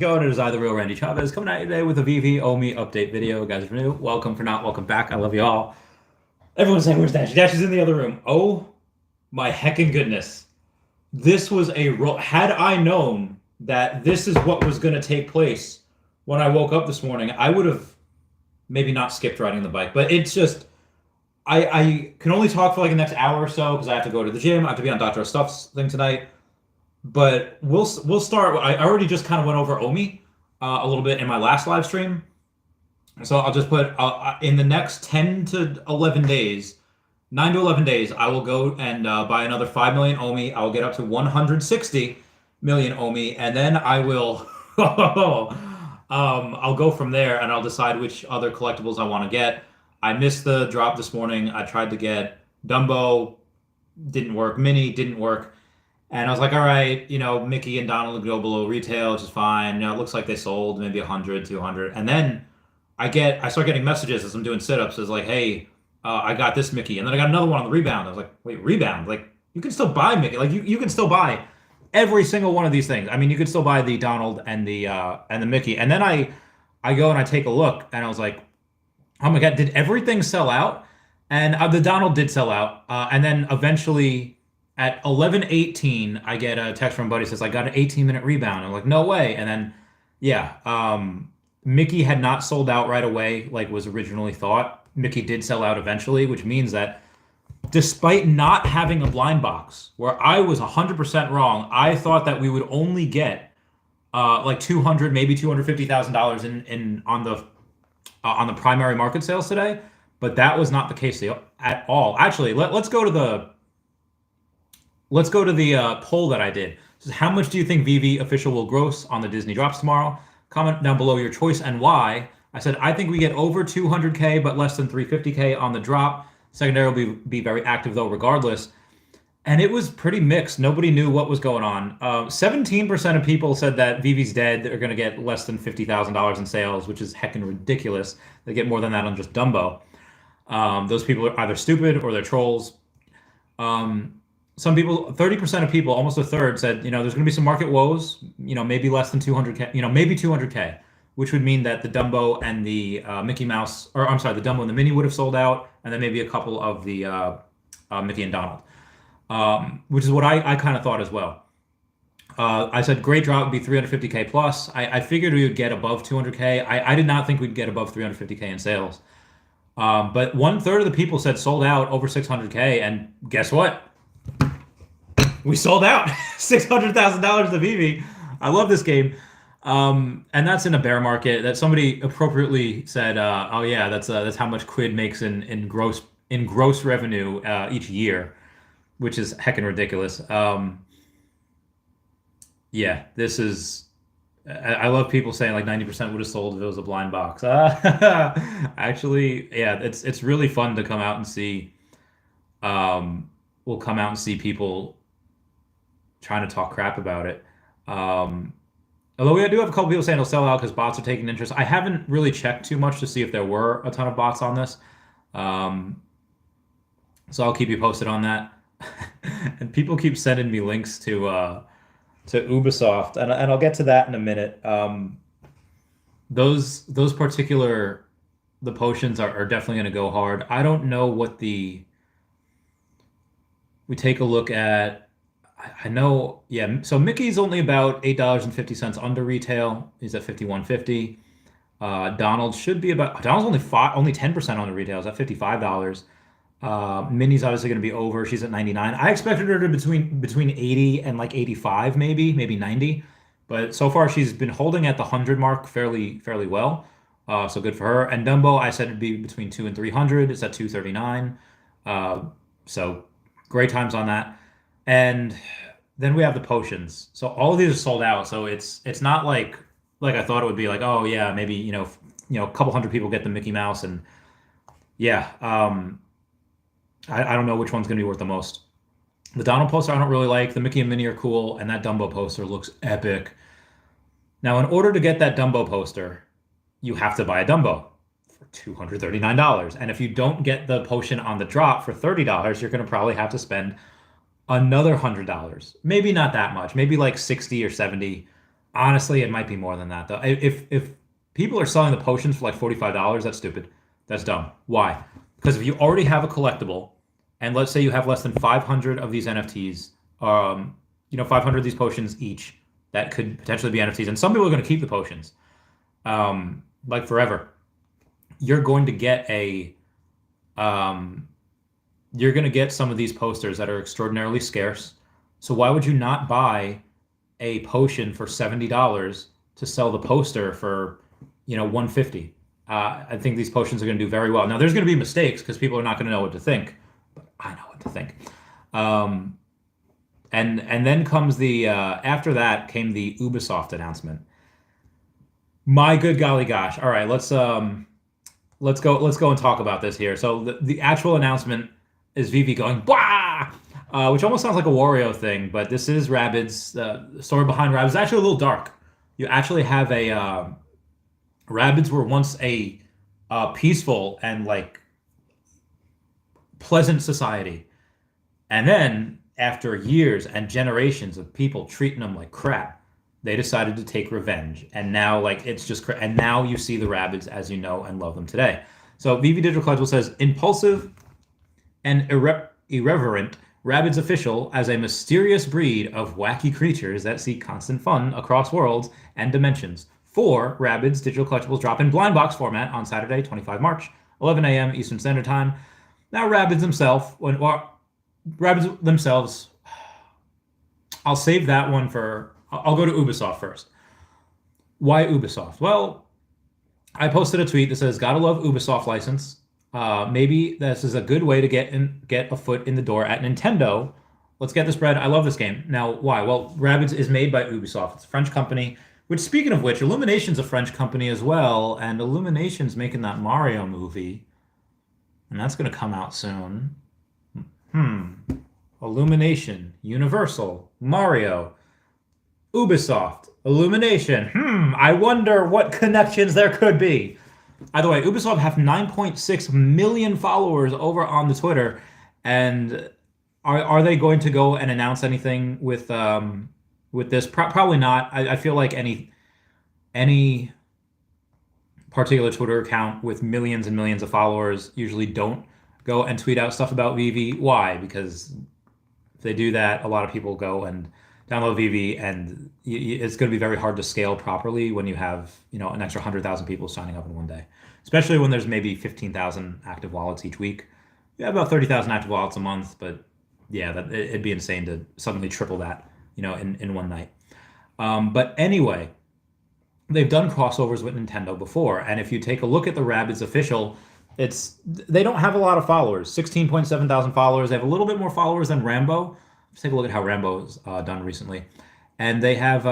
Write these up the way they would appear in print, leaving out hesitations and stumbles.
Going, it is I, the real Randy Chavez, coming at you today with a Veve Omi update video. Guys, if you're new, welcome. For not, welcome back. I love you all. Everyone's saying, where's Dash? Dash is in the other room. Oh my heckin' goodness. This was a roll. Had I known that this is what was going to take place when I woke up this morning, I would have maybe not skipped riding the bike. But it's just, I can only talk for like the next hour or so because I have to go to the gym. I have to be on Dr. Stuff's thing tonight. But we'll start. I already just kind of went over Omi a little bit in my last live stream, so I'll just put in the next 10 to 11 days, 9 to 11 days, I will go and buy another 5 million Omi. I will get up to 160 million Omi, and then I will I'll go from there and I'll decide which other collectibles I want to get. I missed the drop this morning. I tried to get Dumbo, didn't work. Mini didn't work. And I was like, all right, Mickey and Donald go below retail, which is fine. It looks like they sold maybe 100, 200. And then I start getting messages as I'm doing sit-ups. It's like, hey, I got this Mickey. And then I got another one on the rebound. I was like, wait, rebound? Like, you can still buy Mickey. Like, you can still buy every single one of these things. I mean, you could still buy the Donald and the Mickey. And then I go and I take a look, and I was like, oh my God, did everything sell out? And the Donald did sell out. And then eventually at 11:18, I get a text from a buddy says, I got an 18-minute rebound. I'm like, no way. And then, yeah, Mickey had not sold out right away like was originally thought. Mickey did sell out eventually, which means that despite not having a blind box, where I was 100% wrong, I thought that we would only get like 200, maybe $250,000 in on the primary market sales today, but that was not the case at all. Actually, let's go to the poll that I did. So how much do you think Veve official will gross on the Disney drops tomorrow? Comment down below your choice and why. I said, I think we get over 200K, but less than 350K on the drop. Secondary will be very active though, regardless. And it was pretty mixed. Nobody knew what was going on. 17% of people said that Veve's dead. They're going to get less than $50,000 in sales, which is heckin' ridiculous. They get more than that on just Dumbo. Those people are either stupid or they're trolls. Some people, 30% of people, almost a third, said, there's going to be some market woes, maybe less than 200K, maybe 200K, which would mean that the Dumbo and the Mickey Mouse, or I'm sorry, the Dumbo and the Minnie would have sold out, and then maybe a couple of the Mickey and Donald, which is what I kind of thought as well. I said great drop would be 350K plus. I figured we would get above 200K. I did not think we'd get above 350K in sales. But 1/3 of the people said sold out over 600K, and guess what? We sold out $600,000 to Veve. I love this game. And that's in a bear market. That somebody appropriately said, oh yeah, that's how much Quid makes in gross revenue each year, which is heckin' ridiculous. Yeah, this is I love people saying like 90% would have sold if it was a blind box. Actually, yeah, it's really fun to come out and see we'll come out and see people trying to talk crap about it. Although we do have a couple people saying it'll sell out because bots are taking interest. I haven't really checked too much to see if there were a ton of bots on this. So I'll keep you posted on that. And people keep sending me links to Ubisoft, and I'll get to that in a minute. Those particular the potions are definitely going to go hard. I don't know what we take a look at. I know, yeah. So Mickey's only about $8.50 under retail. He's at $51.50. Donald should be about. Donald's only 10% under retail. Is at $55. Minnie's obviously going to be over. She's at 99. I expected her to between 80 and like 85, maybe 90. But so far she's been holding at the 100 mark fairly well. So good for her. And Dumbo, I said it'd be between 2 and 300. It's at 239. So great times on that. And then we have the potions. So all of these are sold out. So it's not like I thought it would be like, oh yeah, maybe a couple hundred people get the Mickey Mouse, and yeah. I don't know which one's going to be worth the most. The Donald poster I don't really like. The Mickey and Minnie are cool, and that Dumbo poster looks epic. Now, in order to get that Dumbo poster, you have to buy a Dumbo for $239. And if you don't get the potion on the drop for $30, you're going to probably have to spend another $100. Maybe not that much. Maybe like 60 or 70 Honestly, it might be more than that though. If people are selling the potions for like $45, that's stupid. That's dumb. Why? Because if you already have a collectible, and let's say you have less than 500 of these NFTs, 500 of these potions each that could potentially be NFTs, and some people are going to keep the potions, like forever. You're going to get um, you're going to get some of these posters that are extraordinarily scarce. So why would you not buy a potion for $70 to sell the poster for, 150? I think these potions are going to do very well. Now there's going to be mistakes because people are not going to know what to think, but I know what to think. Um, and then comes the after that came the Ubisoft announcement. My good golly gosh. All right, let's go and talk about this here. So the actual announcement is Veve going bah, which almost sounds like a Wario thing, but this is Rabbids. The story behind Rabbids is actually a little dark. You actually have a Rabbids were once a peaceful and like pleasant society, and then after years and generations of people treating them like crap, they decided to take revenge. And now like it's just and now you see the Rabbids as you know and love them today. So Veve Digital Collectible says impulsive and irreverent Rabbids official as a mysterious breed of wacky creatures that seek constant fun across worlds and dimensions. 4 Rabbids Digital Collectibles drop in blind box format on Saturday, 25 March, 11 a.m. Eastern Standard Time. Now, Rabbids themselves, I'll save that one for. I'll go to Ubisoft first. Why Ubisoft? Well, I posted a tweet that says, "Gotta love Ubisoft license. Maybe this is a good way to get a foot in the door at Nintendo. Let's get this bread. I love this game. Now, why? Well, Rabbids is made by Ubisoft. It's a French company. Which, speaking of which, Illumination's a French company as well, and Illumination's making that Mario movie, and that's going to come out soon. Hmm. Illumination, Universal, Mario, Ubisoft, Illumination. I wonder what connections there could be. By the way, Ubisoft have 9.6 million followers over on the Twitter, and are they going to go and announce anything with this? Probably not. I feel like any particular Twitter account with millions and millions of followers usually don't go and tweet out stuff about Veve. Why? Because if they do that, a lot of people go and download Veve, and it's going to be very hard to scale properly when you have an extra 100,000 people signing up in one day, especially when there's maybe 15,000 active wallets each week. You have about 30,000 active wallets a month, but yeah, it'd be insane to suddenly triple that, in one night. But anyway, they've done crossovers with Nintendo before, and if you take a look at the Rabbids official, they don't have a lot of followers, 16.7 thousand followers. They have a little bit more followers than Rambo. Let's take a look at how Rambo's done recently. And they have,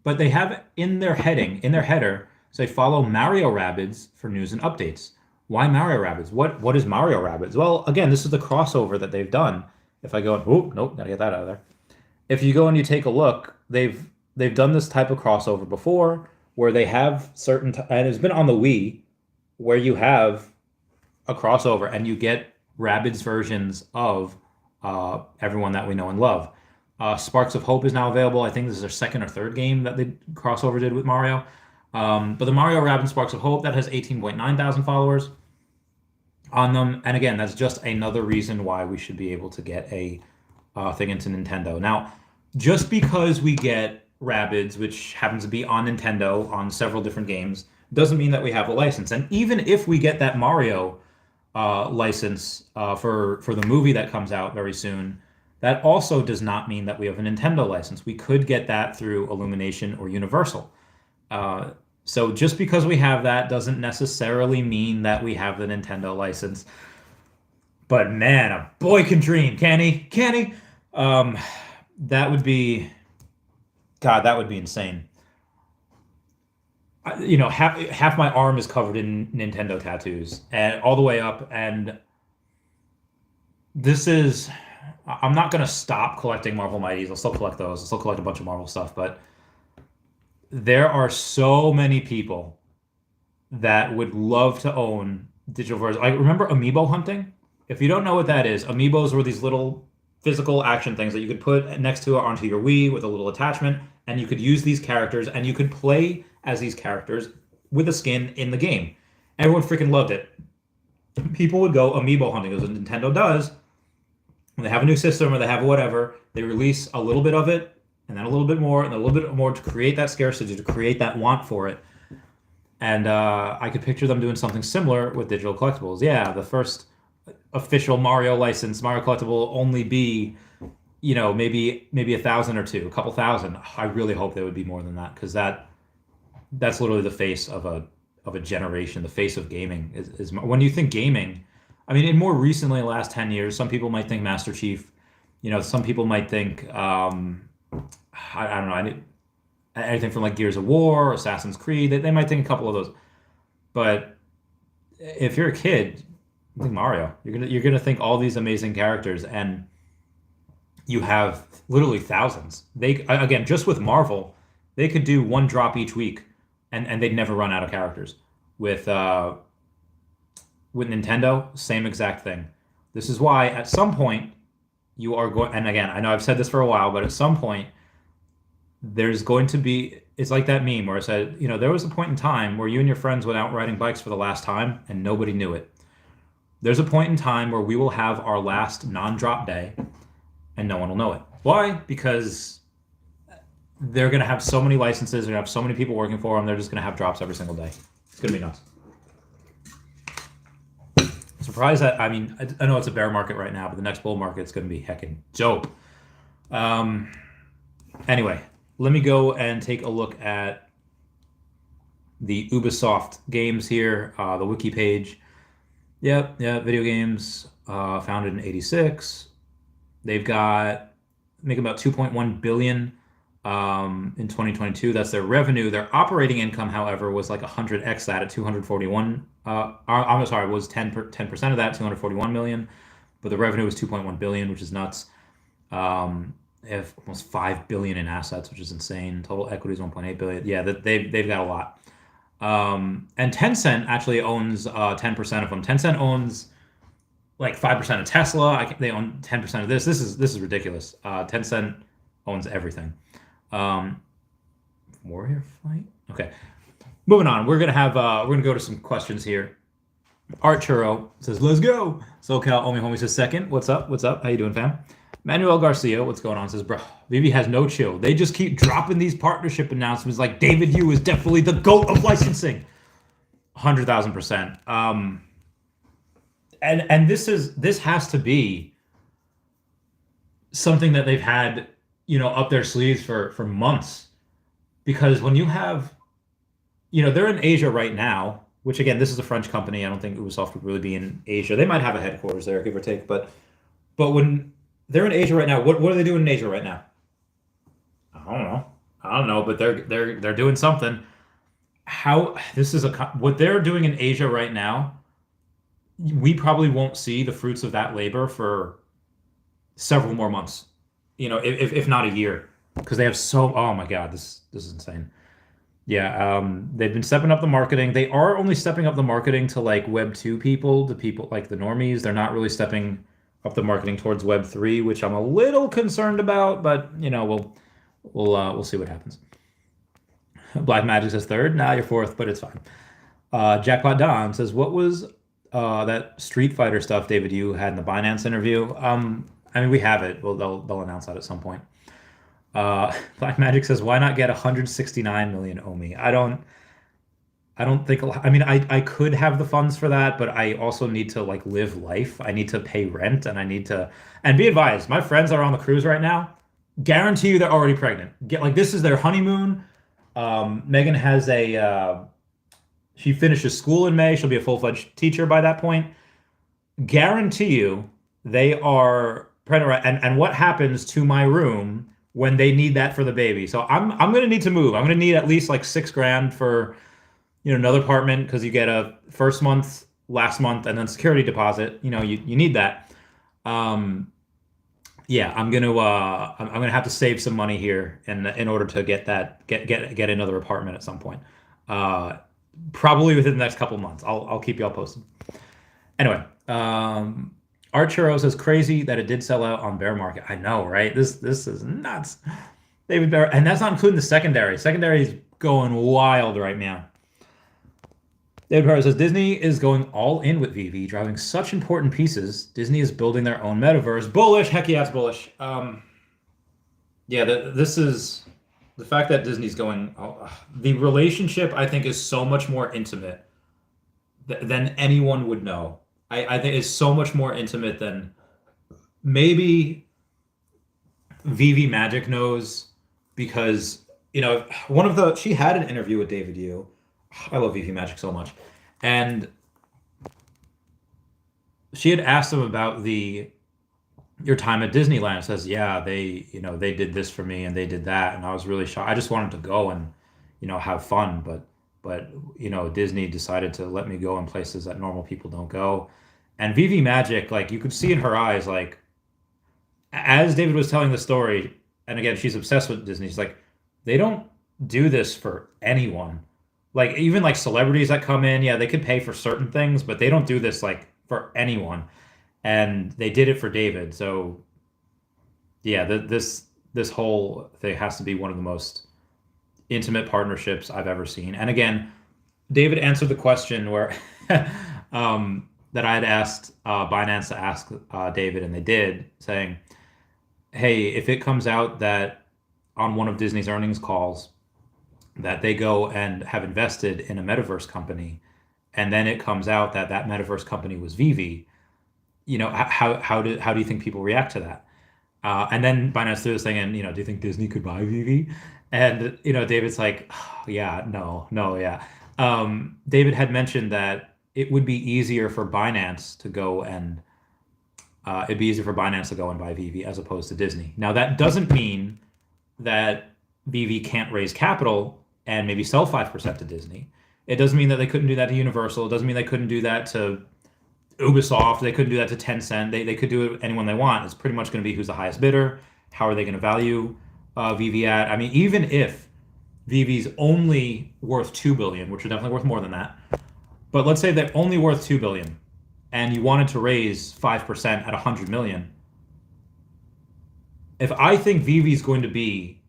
but they have in their header, say follow Mario Rabbids for news and updates. Why Mario Rabbids? What is Mario Rabbids? Well, again, this is the crossover that they've done. If I go, oh, nope, gotta get that out of there. If you go and you take a look, they've done this type of crossover before, where they have and it's been on the Wii, where you have a crossover and you get Rabbids versions of everyone that we know and love. Sparks of Hope is now available. I think this is their second or third game that the crossover did with Mario. But the Mario Rabbids Sparks of Hope, that has 18.9 thousand followers on them. And again, that's just another reason why we should be able to get a thing into Nintendo. Now, just because we get Rabbids, which happens to be on Nintendo on several different games, doesn't mean that we have a license. And even if we get that Mario license for the movie that comes out very soon, that also does not mean that we have a Nintendo license. We could get that through Illumination or Universal. So just because we have that doesn't necessarily mean that we have the Nintendo license. But man, a boy can dream, can he? Can he? That would be, God, that would be insane. Half my arm is covered in Nintendo tattoos, and all the way up. And I'm not gonna stop collecting Marvel Mighties. I'll still collect those. I'll still collect a bunch of Marvel stuff, but there are so many people that would love to own digital versions. I remember amiibo hunting. If you don't know what that is, amiibos were these little physical action things that you could put next to it onto your Wii with a little attachment, and you could use these characters and you could play as these characters with a skin in the game. Everyone freaking loved it. People would go amiibo hunting, as Nintendo does. When they have a new system or they have whatever, they release a little bit of it, and then a little bit more, and a little bit more to create that scarcity, to create that want for it. And I could picture them doing something similar with digital collectibles. Yeah, the first official Mario license, Mario collectible will only be, maybe 1,000 or two, a couple thousand. I really hope they would be more than that, because that's literally the face of a generation. The face of gaming is when you think gaming. I mean, in more recently, the last 10 years, some people might think Master Chief. Some people might think I don't know, anything from like Gears of War, Assassin's Creed. They might think a couple of those. But if you're a kid, you think Mario. You're gonna think all these amazing characters, and you have literally thousands. They, again, just with Marvel, they could do one drop each week, and they'd never run out of characters. With Nintendo, same exact thing. This is why at some point you are going, and again, I know I've said this for a while, but at some point there's going to be, it's like that meme where it said, there was a point in time where you and your friends went out riding bikes for the last time and nobody knew it. There's a point in time where we will have our last non-drop day and no one will know it. Why? Because they're going to have so many licenses, they're going to have so many people working for them, they're just going to have drops every single day. It's going to be nuts. Surprised that, I know it's a bear market right now, but the next bull market is going to be heckin' dope. Anyway, let me go and take a look at the Ubisoft games here, the wiki page. Yep, video games, founded in 86. They've got, making about 2.1 billion in 2022. That's their revenue. Their operating income, however, was like 100x that at 241. I'm sorry, was 10% of that, 241 million. But the revenue was 2.1 billion, which is nuts. They have almost 5 billion in assets, which is insane. Total equity is 1.8 billion. Yeah, they've got a lot. And Tencent actually owns 10% of them. Tencent owns like 5% of Tesla. They own 10% of this. This is ridiculous. Tencent owns everything. Warrior Flight. Okay, moving on. We're gonna go to some questions here. Art Churro says, "Let's go." SoCal Omi Homie says, "Second, what's up? What's up? How you doing, fam?" Manuel Garcia, what's going on? Says, "Bro, Veve has no chill. They just keep dropping these partnership announcements like David Yu is definitely the GOAT of licensing." 100,000%. And this has to be something that they've had, up their sleeves for months, because when you have, they're in Asia right now, which again, this is a French company. I don't think Ubisoft would really be in Asia. They might have a headquarters there, give or take, but when they're in Asia right now, what are they doing in Asia right now? I don't know, but they're doing something. What they're doing in Asia right now, we probably won't see the fruits of that labor for several more months, if not a year, because they have oh my God, this is insane. Yeah, they've been stepping up the marketing. They are only stepping up the marketing to like Web 2 people, the people like the normies. They're not really stepping up the marketing towards Web 3, which I'm a little concerned about, but we'll see what happens. Black Magic says third. Nah, you're fourth, but it's fine. Jackpot Don says, "What was that Street Fighter stuff David Yu had in the Binance interview?" We have it. Well, they'll announce that at some point. Black Magic says, "Why not get 169 million Omi?" I don't think. I could have the funds for that, but I also need to like live life. I need to pay rent, and I need to. And be advised, my friends that are on the cruise right now, guarantee you they're already pregnant. This is their honeymoon. Megan has she finishes school in May. She'll be a full-fledged teacher by that point. Guarantee you they are pregnant. And what happens to my room when they need that for the baby? So I'm going to need to move. I'm going to need at least like $6,000 for, another apartment, because you get a first month, last month, and then security deposit. You need that. Yeah, I'm gonna have to save some money here in order to get another apartment at some point. Probably within the next couple months. I'll keep y'all posted. Anyway, Arturo says crazy that it did sell out on bear market. I know, right? This is nuts. David Bear, and that's not including the secondary. Secondary is going wild right now. David Bear says Disney is going all in with VV, driving such important pieces. Disney is building their own metaverse. Bullish, heck yeah, it's bullish. Yeah, this is the fact that Disney's going. The relationship, I think, is so much more intimate than anyone would know. I think it's so much more intimate than maybe Vivi Magic knows because she had an interview with David Yu. I love Vivi Magic so much, and she had asked him about your time at Disneyland. Says, yeah, they did this for me and they did that, and I was really shocked. I just wanted to go and have fun, but Disney decided to let me go in places that normal people don't go. And Vivi Magic, like you could see in her eyes, like as David was telling the story, and again, she's obsessed with Disney. She's like, they don't do this for anyone. Like even like celebrities that come in, yeah, they could pay for certain things, but they don't do this like for anyone. And they did it for David. So yeah, this whole thing has to be one of the most intimate partnerships I've ever seen. And again, David answered the question where that I had asked Binance to ask David, and they did, saying, "Hey, if it comes out that on one of Disney's earnings calls that they go and have invested in a metaverse company, and then it comes out that that metaverse company was Vivi, how do you think people react to that?" And then Binance threw this thing in, do you think Disney could buy Vivi? And David's like, oh, yeah, no, yeah. David had mentioned that it would be easier for Binance to go and it'd be easier for Binance to go and buy Vivi as opposed to Disney. Now that doesn't mean that Vivi can't raise capital and maybe sell 5% to Disney. It doesn't mean that they couldn't do that to Universal. It doesn't mean they couldn't do that to Ubisoft. They couldn't do that to Tencent. They could do it with anyone they want. It's pretty much going to be who's the highest bidder. How are they going to value Vivi at? I mean, even if Vivi's only worth $2 billion, which is definitely worth more than that, but let's say they're only worth $2 billion, and you wanted to raise 5% at 100 million. If I think Vivi's going to be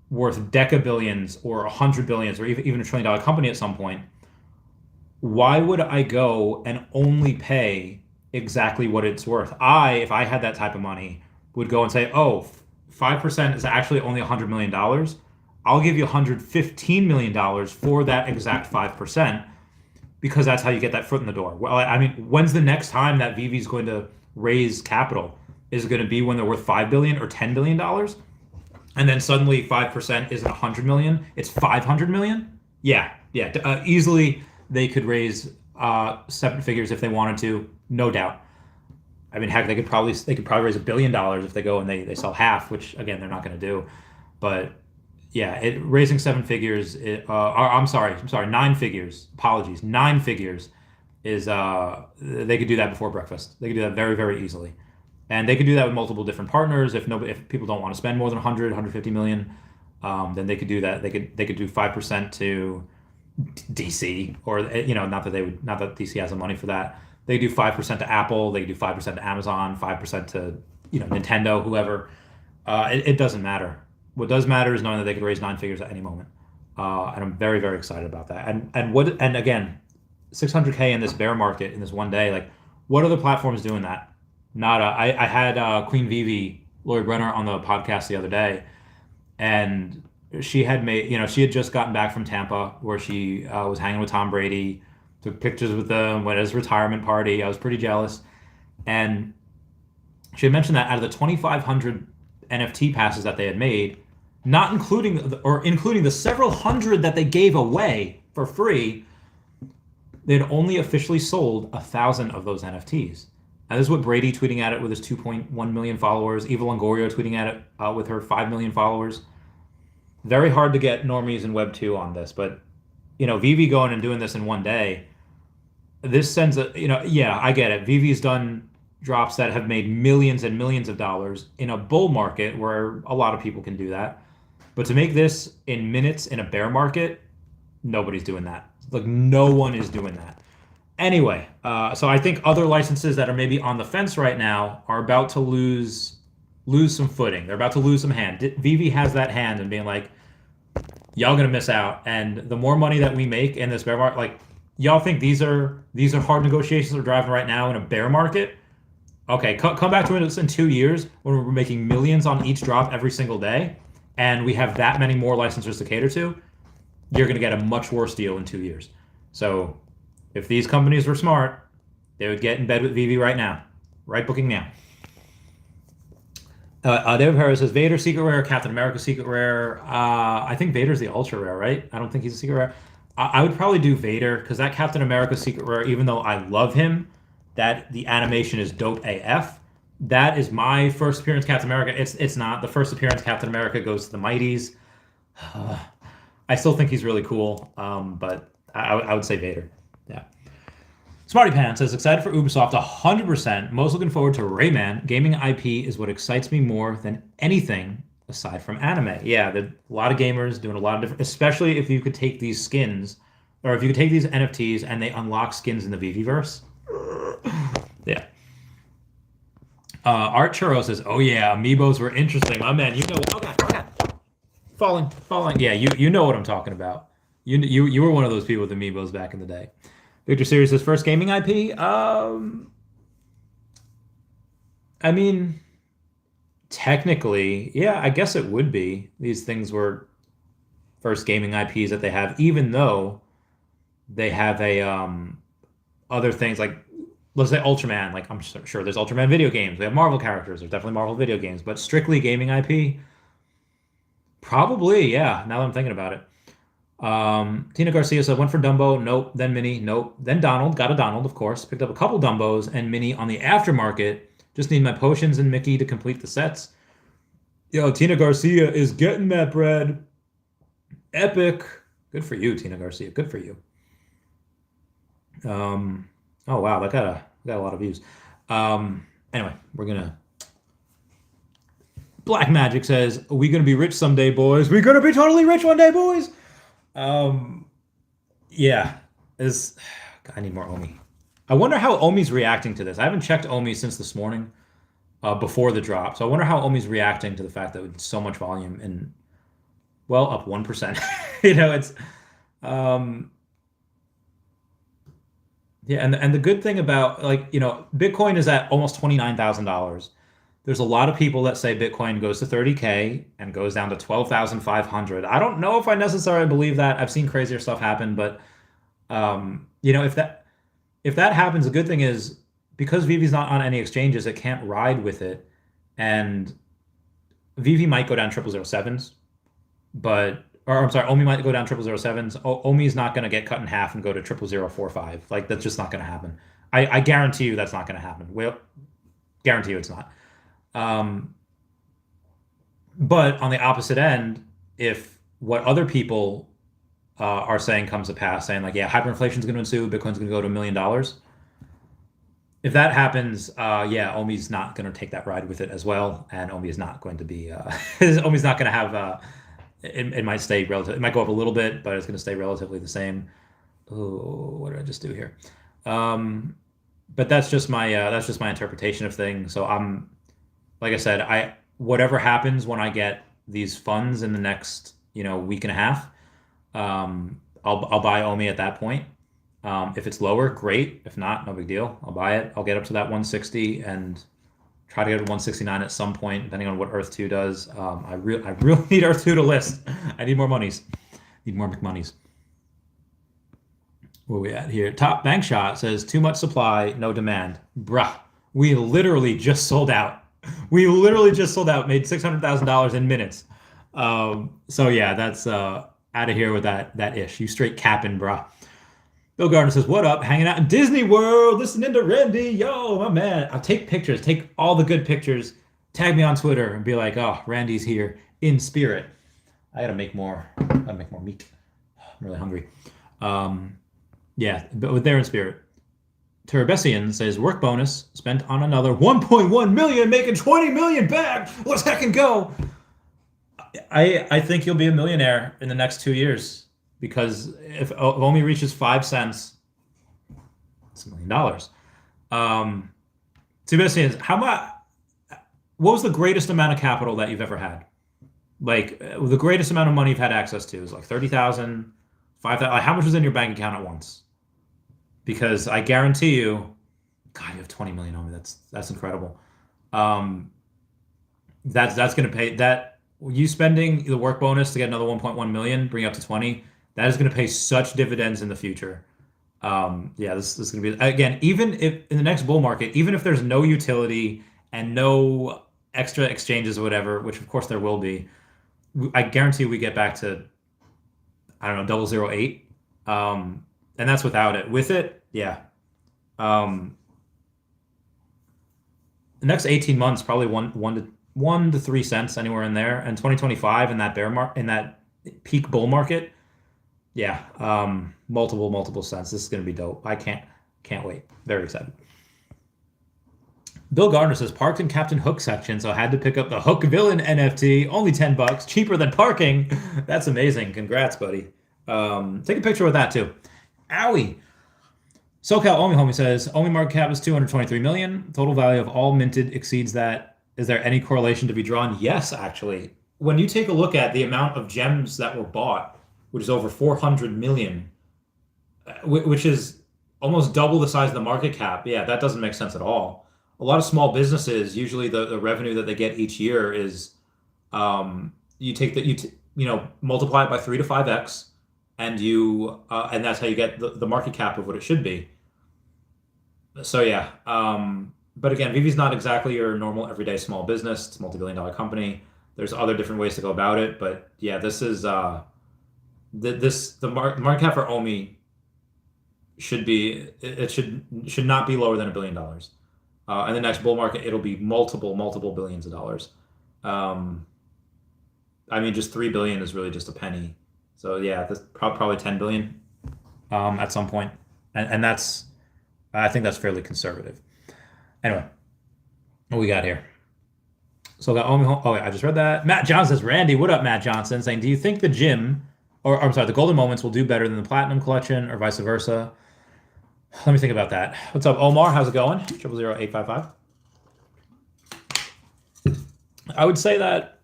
worth decabillions or 100 billions or even $1 trillion company at some point, why would I go and only pay exactly what it's worth? If I had that type of money, would go and say, oh, 5% is actually only $100 million. I'll give you $115 million for that exact 5%, because that's how you get that foot in the door. Well, I mean, when's the next time that Vivi's going to raise capital? Is it going to be when they're worth $5 billion or $10 billion? And then suddenly 5% isn't 100 million, it's 500 million? Yeah. Easily they could raise 7 figures if they wanted to, no doubt. I mean, heck, they could probably raise $1 billion if they go and they sell half, which again they're not going to do. But yeah, raising 7 figures. I'm sorry, 9 figures. Apologies, 9 figures is they could do that before breakfast. They could do that very, very easily, and they could do that with multiple different partners. If people don't want to spend more than 150 million, then they could do that. They could do 5% to DC, or not that DC has the money for that. They do 5% to Apple. They do 5% to Amazon. 5% to Nintendo, whoever. It doesn't matter. What does matter is knowing that they could raise 9 figures at any moment, and I'm very, very excited about that. And again, 600K in this bear market in this one day. Like, what other platforms doing that? Nada. I had Queen Vivi, Lori Brenner, on the podcast the other day, and she had she had just gotten back from Tampa, where she was hanging with Tom Brady, took pictures with them, went at his retirement party. I was pretty jealous, and she had mentioned that out of the 2,500 NFT passes that they had made, not including the several hundred that they gave away for free, they'd only officially sold 1,000 of those NFTs. And this is what Brady tweeting at it with his 2.1 million followers, Eva Longoria tweeting at it with her 5 million followers. Very hard to get normies in Web 2 on this, but Vivi going and doing this in one day, this sends I get it. Vivi's done drops that have made millions and millions of dollars in a bull market where a lot of people can do that. But to make this in minutes in a bear market, nobody's doing that. Like, no one is doing that. Anyway, so I think other licenses that are maybe on the fence right now are about to lose some footing. They're about to lose some hand. Veve has that hand and being like, y'all gonna miss out. And the more money that we make in this bear market, like y'all think these are hard negotiations we're driving right now in a bear market. Okay, come back to us in 2 years when we're making millions on each drop every single day, and we have that many more licensors to cater to. You're gonna get a much worse deal in 2 years. So if these companies were smart, they would get in bed with Veve right now. Right booking now. David Harris says Vader secret rare, Captain America secret rare. I think Vader's the ultra rare, right? I don't think he's a secret rare. I would probably do Vader because that Captain America secret rare, even though I love him, that the animation is dope AF. That is my first appearance Captain America. It's not. The first appearance Captain America goes to the Mighties. I still think he's really cool, but I would say Vader. Yeah. Smarty Pants says, excited for Ubisoft 100%. Most looking forward to Rayman. Gaming IP is what excites me more than anything aside from anime. Yeah, there are a lot of gamers doing a lot of different, especially if you could take these skins, or if you could take these NFTs and they unlock skins in the Veveverse. Yeah. Art Churro says, oh yeah, amiibos were interesting. My man, you know, oh God. Falling. Yeah, you know what I'm talking about. You were one of those people with amiibos back in the day. Victor Series says, first gaming IP? I mean, technically, yeah, I guess it would be. These things were first gaming IPs that they have, even though they have other things like, let's say Ultraman. Like, I'm sure there's Ultraman video games. We have Marvel characters. There's definitely Marvel video games. But strictly gaming IP? Probably, yeah, now that I'm thinking about it. Tina Garcia said, went for Dumbo, nope. Then Minnie, nope. Then Donald, got a Donald, of course. Picked up a couple Dumbos and Minnie on the aftermarket. Just need my potions and Mickey to complete the sets. Yo, Tina Garcia is getting that bread. Epic. Good for you, Tina Garcia. Good for you. Oh wow, that got a lot of views. Anyway, we're gonna. Black Magic says, are we gonna be rich someday, boys? We're gonna be totally rich one day, boys. Yeah, I need more Omi. I wonder how Omi's reacting to this. I haven't checked Omi since this morning, before the drop. So I wonder how Omi's reacting to the fact that with so much volume and, well, up 1%. It's, yeah, and the good thing about, like, Bitcoin is at almost $29,000. There's a lot of people that say Bitcoin goes to 30K and goes down to 12,500. I don't know if I necessarily believe that. I've seen crazier stuff happen, but if that happens, the good thing is because Veve's not on any exchanges, it can't ride with it, and Veve might go down 0007s, or I'm sorry, Omi might go down 0007s. Omi's not going to get cut in half and go to 0045. Like, that's just not going to happen. I guarantee you that's not going to happen. Well, guarantee you it's not. But on the opposite end, if what other people are saying comes to pass, saying like, yeah, hyperinflation is going to ensue, Bitcoin's going to go to $1 million. If that happens, yeah, Omi's not going to take that ride with it as well, and Omi is not going to be. Omi's not going to have. It might stay relative. It might go up a little bit, but it's going to stay relatively the same. Oh, what did I just do here? But that's just my interpretation of things. So I'm. Like I said, whatever happens when I get these funds in the next, week and a half, I'll buy Omi at that point. If it's lower, great. If not, no big deal. I'll buy it. I'll get up to that 160 and try to get to 169 at some point, depending on what Earth 2 does. I really need Earth 2 to list. I need more monies. Need more McMonies. Where are we at here? Top Bank Shot says, too much supply, no demand. Bruh, we literally just sold out. Made $600,000 in minutes. So yeah, that's out of here with that ish. You straight capping, bruh. Bill Gardner says, what up? Hanging out in Disney World, listening to Randy. Yo, my man. I'll take pictures. Take all the good pictures. Tag me on Twitter and be like, oh, Randy's here in spirit. I gotta make more meat. I'm really hungry. Yeah, but they're in spirit. Terbessian says, work bonus spent on another 1.1 million, making 20 million back. Let's heckin' go. I think you'll be a millionaire in the next 2 years, because if Omi reaches 5 cents, It's $1 million. So basically, how much? What was the greatest amount of capital that you've ever had? Like the greatest amount of money you've had access to is like 30,000, 5,000. Like, how much was in your bank account at once? Because I guarantee you, God, you have 20 million on me. That's incredible. Um, that's going to pay that you spending the work bonus to get another 1.1 million, bring you up to 20. That is going to pay such dividends in the future. Yeah, this is going to be again, even if in the next bull market, even if there's no utility and no extra exchanges or whatever, which of course there will be, I guarantee we get back to I don't know 008, and that's without it. With it, yeah. Um, the next 18 months probably one to 3 cents anywhere in there, and 2025 in that in that peak bull market, yeah, multiple cents. This is gonna be dope. I can't wait. Very excited. Bill Gardner says parked in Captain Hook section, so I had to pick up the Hook Villain NFT. Only $10, cheaper than parking. That's amazing. Congrats, buddy. Take a picture with that too. Owie. SoCal Omi Homie says Omi market cap is 223 million. Total value of all minted exceeds that. Is there any correlation to be drawn? Yes, actually. When you take a look at the amount of gems that were bought, which is over 400 million, which is almost double the size of the market cap. Yeah, that doesn't make sense at all. A lot of small businesses, usually the revenue that they get each year is you take that multiply it by 3 to 5x, and and that's how you get the market cap of what it should be. So yeah, but again, Vive's not exactly your normal everyday small business. It's a multi-billion-dollar company. There's other different ways to go about it, but yeah, this is the market cap for Omi should be it should not be lower than $1 billion. In the next bull market, it'll be multiple billions of dollars. I mean, just 3 billion is really just a penny. So yeah, that's probably 10 billion at some point, and I think that's fairly conservative. Anyway, what we got here? So we got oh yeah, I just read that. Matt Johnson says, Randy, what up, Matt Johnson? Saying, do you think the gym, or I'm sorry, the Golden Moments will do better than the Platinum Collection, or vice versa? Let me think about that. What's up, Omar? How's it going? 000855. I would say that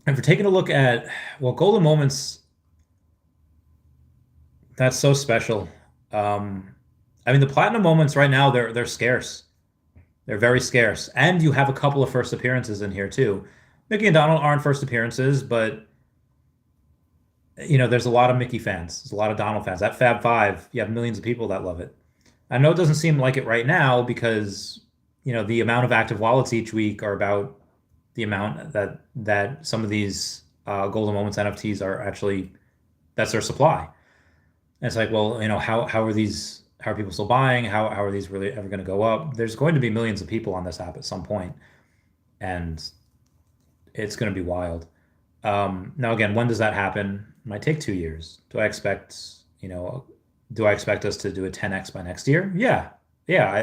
if we're taking a look at, well, Golden Moments, that's so special. I mean, the Platinum Moments right now, they're scarce. They're very scarce. And you have a couple of first appearances in here, too. Mickey and Donald aren't first appearances, but there's a lot of Mickey fans. There's a lot of Donald fans. That Fab Five, you have millions of people that love it. I know it doesn't seem like it right now because, the amount of active wallets each week are about the amount that some of these Golden Moments NFTs are actually, that's their supply. And it's like, well, how are people still buying? How are these really ever going to go up? There's going to be millions of people on this app at some point, and it's going to be wild. Now, again, when does that happen? It might take 2 years. Do I expect us to do a 10x by next year? Yeah.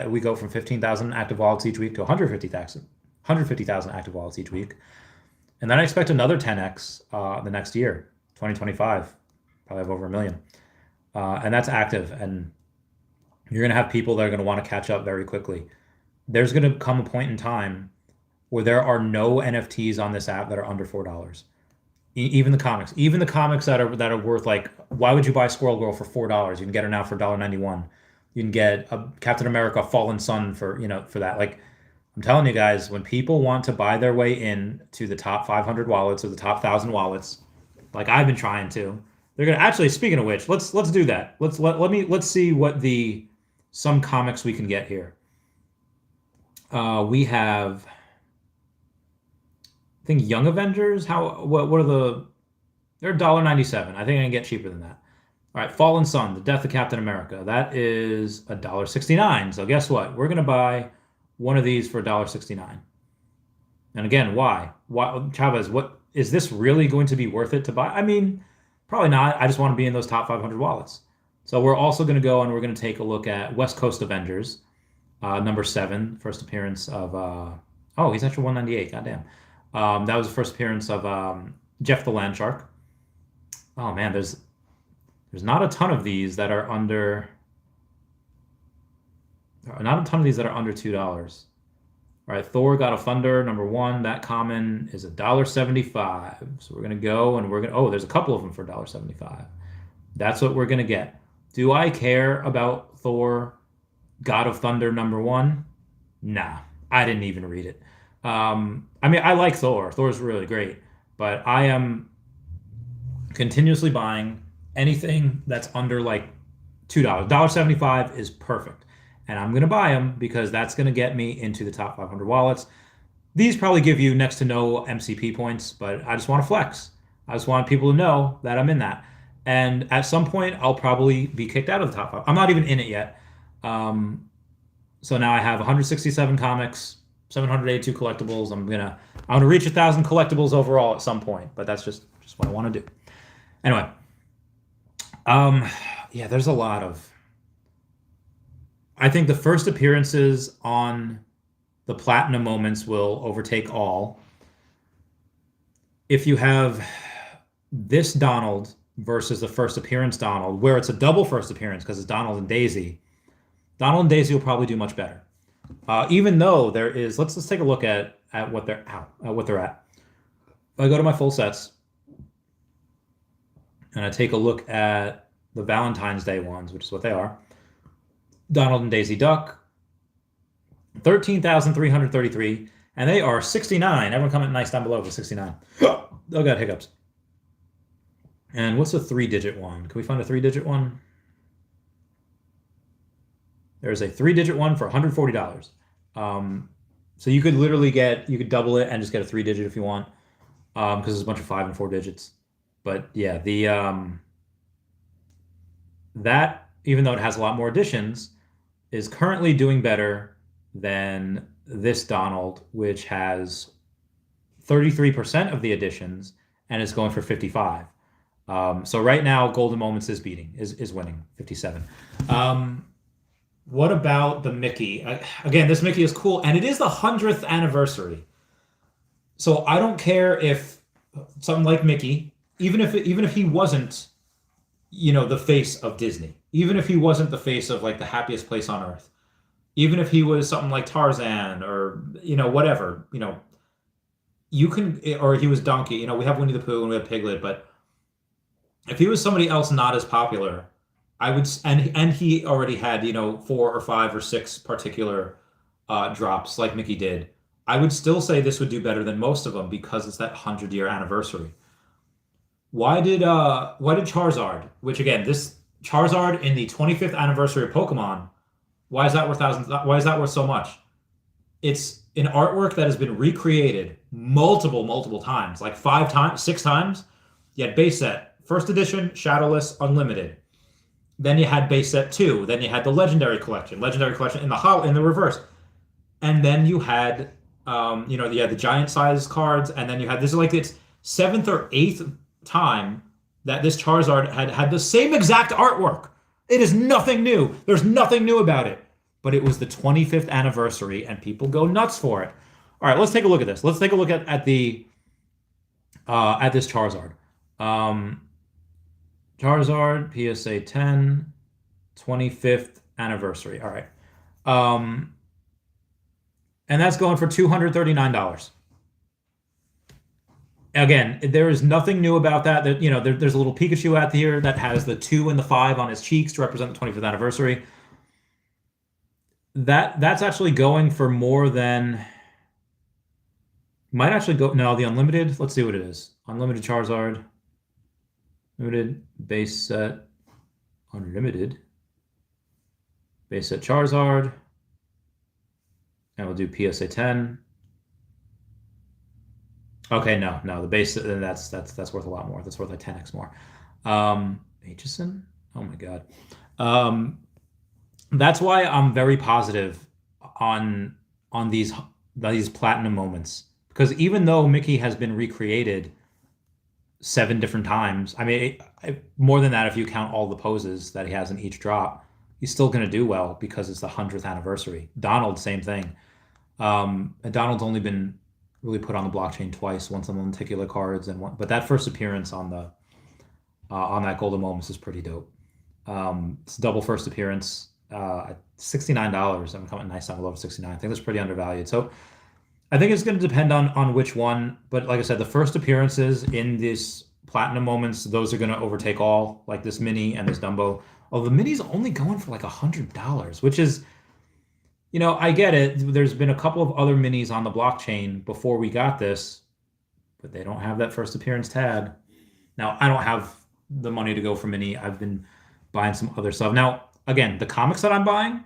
We go from 15,000 active wallets each week to 150,000 active wallets each week. And then I expect another 10x the next year, 2025, probably have over 1 million. And that's active. And you're going to have people that are going to want to catch up very quickly. There's going to come a point in time where there are no NFTs on this app that are under $4. Even the comics that are worth, like, why would you buy Squirrel Girl for $4? You can get her now for $1.91. You can get a Captain America Fallen Sun for that. Like, I'm telling you guys, when people want to buy their way in to the top 500 wallets or the top 1,000 wallets, like I've been trying to, they're gonna actually. Speaking of which, let's do that. Let's see what some comics we can get here. We have, I think, Young Avengers. What are they're $1.97. I think I can get cheaper than that. All right, Fallen Sun, The Death of Captain America. That is $1.69. So guess what? We're gonna buy one of these for $1.69. And again, why? Chavez, what is this really going to be worth it to buy? I mean, probably not. I just want to be in those top 500 wallets. So we're also going to go and we're going to take a look at West Coast Avengers, number 7, first appearance of. He's actually 198. Goddamn. That was the first appearance of Jeff the Land Shark. Oh man, there's not a ton of these that are under There are not a ton of these that are under $2. All right, Thor God of Thunder, #1. That common is $1.75. So we're gonna go and we're gonna. Oh, there's a couple of them for $1.75. That's what we're gonna get. Do I care about Thor God of Thunder #1? Nah, I didn't even read it. I mean, I like Thor. Thor's really great, but I am continuously buying anything that's under like $2. $1.75 is perfect. And I'm going to buy them because that's going to get me into the top 500 wallets. These probably give you next to no MCP points, but I just want to flex. I just want people to know that I'm in that. And at some point, I'll probably be kicked out of the top five. I'm not even in it yet. So now I have 167 comics, 782 collectibles. I'm gonna reach 1,000 collectibles overall at some point, but that's just what I want to do. Anyway, yeah, there's a lot of. I think the first appearances on the platinum moments will overtake all. If you have this Donald versus the first appearance Donald, where it's a double first appearance because it's Donald and Daisy will probably do much better. Even though there is, let's take a look at what they're at. I go to my full sets and I take a look at the Valentine's Day ones, which is what they are. Donald and Daisy Duck, 13,333, and they are 69. Everyone comment nice down below for 69. Oh, got hiccups. And what's a 3-digit one? Can we find a 3-digit one? There's a 3-digit one for $140. So you could literally you could double it and just get a 3-digit if you want, because there's a bunch of 5 and 4 digits. But yeah, that, even though it has a lot more additions, is currently doing better than this Donald, which has 33% of the additions and is going for 55. So right now, Golden Moments is winning 57. What about the Mickey? Again, this Mickey is cool, and it is the 100th anniversary. So I don't care if something like Mickey, even if he wasn't, the face of Disney, even if he wasn't the face of like the happiest place on earth, even if he was something like Tarzan or whatever, you can, or he was Donkey. We have Winnie the Pooh and we have Piglet, but if he was somebody else not as popular, I would, and he already had 4 or 5 or 6 particular drops like Mickey did, I would still say this would do better than most of them because it's that 100-year anniversary. Why did Charizard, which again, this Charizard in the 25th anniversary of Pokemon, why is that worth thousands? Why is that worth so much? It's an artwork that has been recreated multiple times, like 5 times, 6 times. You had base set, first edition, Shadowless, Unlimited. Then you had base set 2. Then you had the Legendary Collection in the reverse. And then you had, you had the giant size cards. And then you had, this is like its 7th or 8th time that this Charizard had the same exact artwork. It is nothing new. There's nothing new about it. But it was the 25th anniversary and people go nuts for it. All right, let's take a look at this. Let's take a look at this Charizard. Charizard, PSA 10, 25th anniversary. All right. And that's going for $239. Again, there is nothing new about that. There's a little Pikachu out here that has the 2 and the 5 on his cheeks to represent the 25th anniversary. That's actually going for more than, might actually go, no, the Unlimited, let's see what it is. Unlimited Charizard. Limited, base set, Unlimited, base set Charizard, and we'll do PSA 10. Okay, no, the base, that's worth a lot more. That's worth like 10x more. Aitchison? Oh my god. That's why I'm very positive on these platinum moments, because even though Mickey has been recreated 7 different times. I mean, more than that if you count all the poses that he has in each drop. He's still going to do well because it's the 100th anniversary. Donald, same thing. Donald's only been really put on the blockchain twice, once on the lenticular cards, but that first appearance on that Golden Moments is pretty dope. It's double first appearance. at $69. I'm coming nice down below 69. I think that's pretty undervalued. So I think it's going to depend on which one. But like I said, the first appearances in this platinum moments, those are going to overtake all, like this mini and this Dumbo. Oh, the mini's only going for like $100, which is, I get it. There's been a couple of other minis on the blockchain before we got this, but they don't have that first appearance tag. Now, I don't have the money to go for mini. I've been buying some other stuff. Now, again, the comics that I'm buying,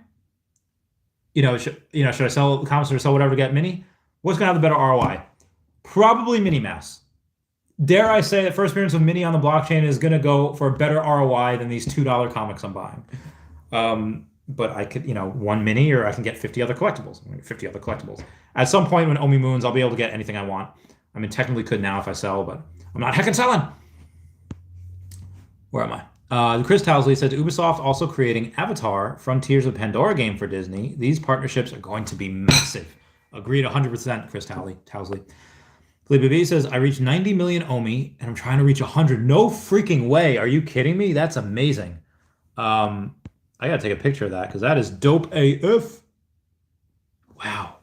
should I sell comics or sell whatever to get mini? What's going to have the better ROI? Probably Mini Mass. Dare I say that first appearance of mini on the blockchain is going to go for a better ROI than these $2 comics I'm buying. But I could, one mini, or I can get 50 other collectibles. 50 other collectibles. At some point when Omi moons, I'll be able to get anything I want. I mean, technically could now if I sell, but I'm not heckin' selling. Where am I? Chris Towsley says Ubisoft also creating Avatar: Frontiers of Pandora game for Disney. These partnerships are going to be massive. Agreed 100%, Chris Towsley. Felipe B says, I reached 90 million Omi and I'm trying to reach 100. No freaking way. Are you kidding me? That's amazing. I got to take a picture of that because that is dope AF. Wow.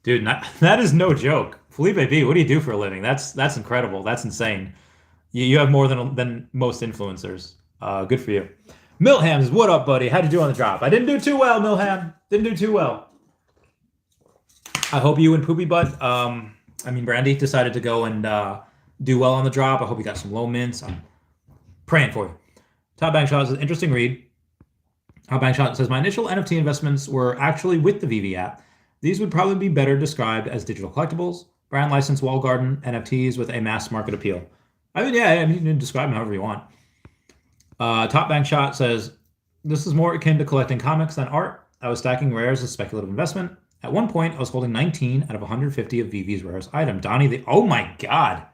Dude, that is no joke. Felipe B, what do you do for a living? That's incredible. That's insane. You have more than most influencers. Good for you. Milham says, what up, buddy? How'd you do on the drop? I didn't do too well, Milham. Didn't do too well. I hope you and Poopy Butt, Brandy decided to go and do well on the drop. I hope you got some low mints. I'm praying for you. Top Bank Shot says, interesting read. Top Bank Shot says, my initial NFT investments were actually with the Veve app. These would probably be better described as digital collectibles, brand license wall garden NFTs with a mass market appeal. You can describe them however you want. Top Bank Shot says, this is more akin to collecting comics than art. I was stacking rares as speculative investment. At one point, I was holding 19 out of 150 of Veve's rarest item. Donnie, oh my God.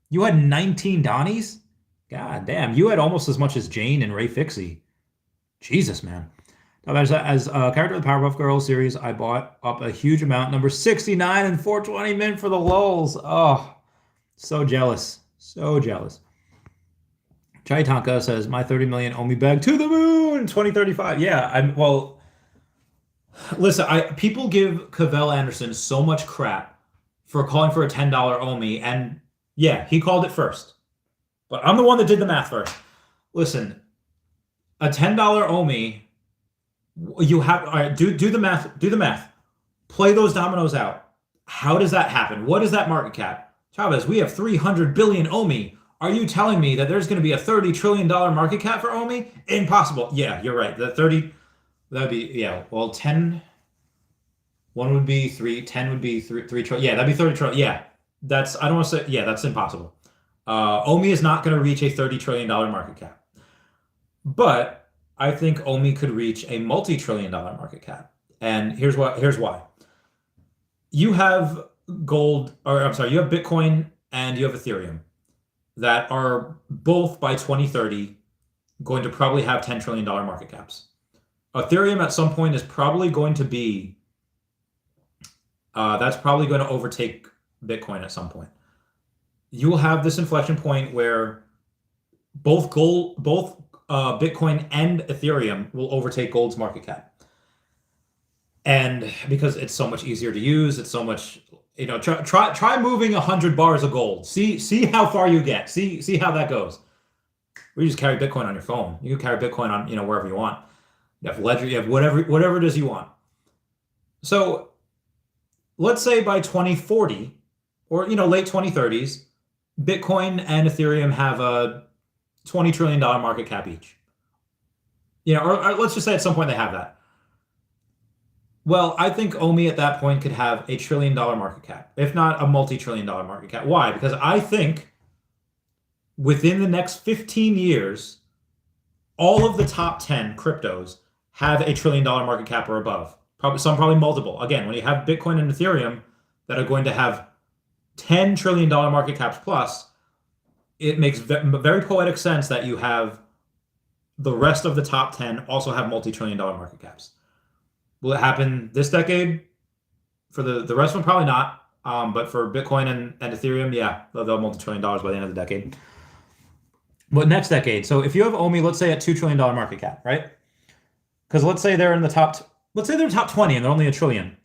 You had 19 Donnies? God damn, you had almost as much as Jane and Ray Fixie. Jesus, man. As a character of the Powerpuff Girls series, I bought up a huge amount, number 69 and 420 mint for the lulz. Oh, so jealous. So jealous. Chai Tonka says, my 30 million Omi bag to the moon, 2035. Yeah, listen, people give Cavell Anderson so much crap for calling for a $10 Omi, and yeah, he called it first. But I'm the one that did the math first. Listen, a $10 Omi, you have, all right, do the math, play those dominoes out. How does that happen? What is that market cap? Chavez, we have 300 billion Omi. Are you telling me that there's going to be a $30 trillion market cap for Omi? Impossible. Yeah, you're right. That'd be, yeah, well, 10, one would be 3, 10 would be 3 trillion. Yeah, that'd be 30 trillion. Yeah, I don't want to say, yeah, that's impossible. Omi is not going to reach a $30 trillion market cap. But I think Omi could reach a multi-trillion dollar market cap. And here's why. You have you have Bitcoin and you have Ethereum that are both by 2030 going to probably have $10 trillion market caps. Ethereum at some point is probably going to be, that's probably going to overtake Bitcoin at some point. You will have this inflection point where both Bitcoin and Ethereum will overtake gold's market cap. And because it's so much easier to use, it's so much, try moving 100 bars of gold. See how far you get. See how that goes. Or you just carry Bitcoin on your phone. You can carry Bitcoin on, wherever you want. You have Ledger, you have whatever it is you want. So let's say by 2040 or, late 2030s, Bitcoin and Ethereum have a $20 trillion market cap each. Or let's just say at some point they have that. Well, I think Omi at that point could have a $1 trillion market cap, if not a multi-trillion dollar market cap. Why? Because I think within the next 15 years, all of the top 10 cryptos have a $1 trillion market cap or above. Probably multiple. Again, when you have Bitcoin and Ethereum that are going to have $10 trillion market caps plus, it makes very poetic sense that you have the rest of the top 10 also have multi-trillion dollar market caps. Will it happen this decade? For the rest of them, probably not. But for Bitcoin and Ethereum, yeah, they'll have multi-trillion dollars by the end of the decade. But next decade, so if you have Omi, let's say at $2 trillion market cap, right? Because let's say they're top 20 and they're only a trillion.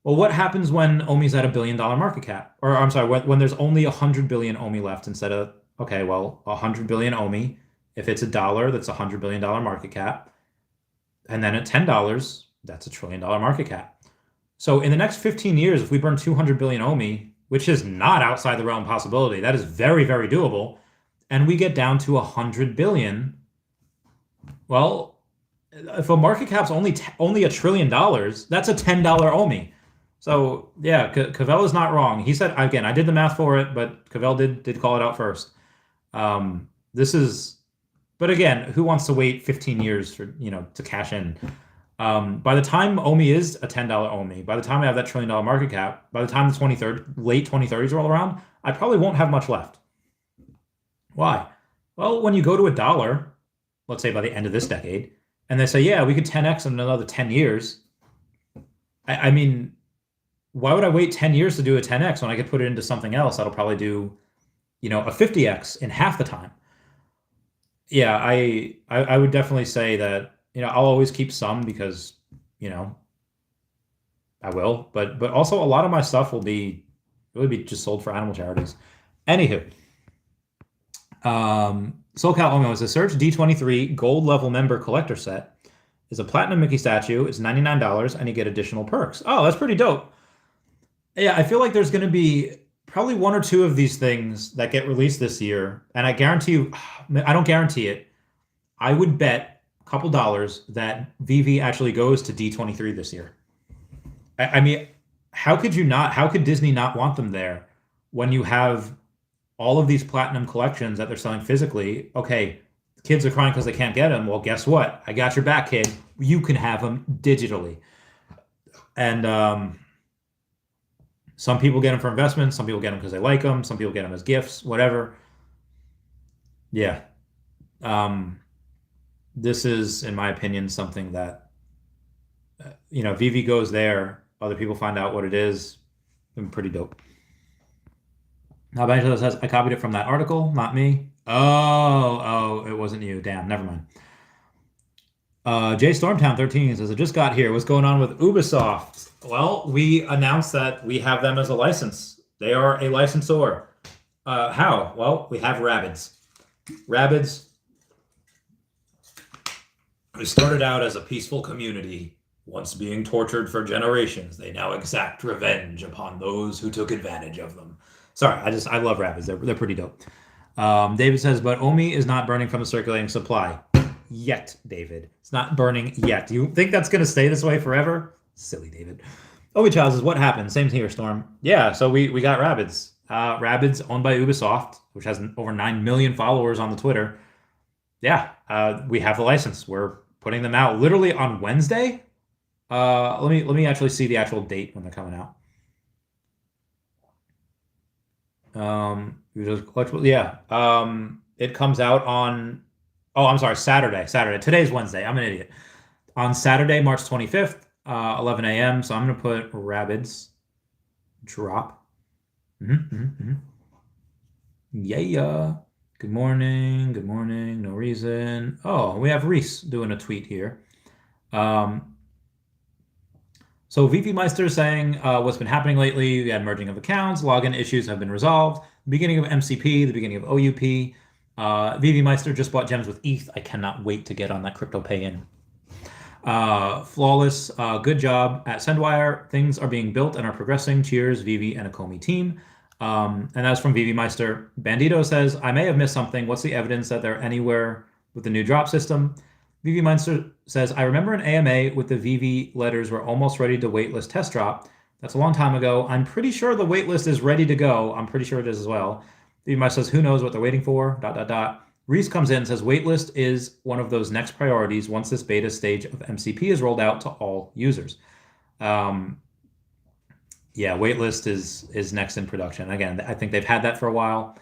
Well, what happens when Omi's at $1 billion market cap? Or I'm sorry, when there's only 100 billion Omi left instead of, okay, well, 100 billion Omi, if it's $1, that's $100 billion market cap. And then at $10, that's $1 trillion market cap. So in the next 15 years, if we burn 200 billion Omi, which is not outside the realm of possibility, that is very, very doable, and we get down to 100 billion, well, if a market cap's only $1 trillion, that's a $10 Omi. So yeah, Cavell is not wrong. He said, again, I did the math for it, but Cavell did call it out first. But again, who wants to wait 15 years for to cash in? By the time Omi is a $10 Omi, by the time I have that $1 trillion market cap, by the time the late 2030s roll around, I probably won't have much left. Why? Well, when you go to $1, let's say by the end of this decade, and they say, yeah, we could 10x in another 10 years. I mean, why would I wait 10 years to do a 10x when I could put it into something else that'll probably do, a 50x in half the time? Yeah, I would definitely say that, I'll always keep some because, I will, but also a lot of my stuff will be just sold for animal charities. Anywho, SoulCal Omo is a Search D23 gold level member collector set. Is a platinum Mickey statue. It's $99 and you get additional perks. Oh, that's pretty dope. Yeah, I feel like there's going to be probably one or two of these things that get released this year. And I guarantee you, I don't guarantee it. I would bet a couple dollars that Veve actually goes to D23 this year. I mean, how could Disney not want them there when you have all of these platinum collections that they're selling physically? Okay, kids are crying because they can't get them. Well, guess what? I got your back, kid. You can have them digitally. And some people get them for investments. Some people get them because they like them. Some people get them as gifts, whatever. Yeah. This is, in my opinion, something that, Veve goes there. Other people find out what it is. And pretty dope. Now, Benjamin says, I copied it from that article, not me. Oh, it wasn't you. Damn, never mind. Jay Stormtown 13 says, I just got here. What's going on with Ubisoft? Well, we announced that we have them as a license. They are a licensor. How? Well, we have Rabbids. Rabbids, we started out as a peaceful community. Once being tortured for generations, they now exact revenge upon those who took advantage of them. Sorry, I love Rabbids. They're pretty dope. David says, but Omi is not burning from the circulating supply. Yet, David. It's not burning yet. Do you think that's going to stay this way forever? Silly David. Omi Child says, what happened? Same here, Storm. Yeah, so we got Rabbids. Rabbids owned by Ubisoft, which has over 9 million followers on the Twitter. Yeah, we have the license. We're putting them out literally on Wednesday. Let me actually see the actual date when they're coming out. It comes out on, I'm sorry, Saturday. Today's Wednesday. I'm an idiot. On Saturday, March 25th, 11 a.m. So I'm going to put Rabbids drop. Yeah. Good morning. No reason. Oh, we have Reese doing a tweet here. So VP Meister saying what's been happening lately. We had merging of accounts. Login issues have been resolved. The beginning of MCP, the beginning of OUP. VP Meister just bought gems with ETH. I cannot wait to get on that crypto pay-in. Flawless. Good job at Sendwire. Things are being built and are progressing. Cheers, Veve and Akomi team. And that's from VP Meister. Bandito says, I may have missed something. What's the evidence that they're anywhere with the new drop system? VV Meister says, I remember an AMA with the VV letters were almost ready to waitlist test drop. That's a long time ago. I'm pretty sure the waitlist is ready to go. I'm pretty sure it is as well. VV Meister says, who knows what they're waiting for, ... Reese comes in and says, waitlist is one of those next priorities once this beta stage of MCP is rolled out to all users. Yeah, waitlist is next in production. Again, I think they've had that for a while.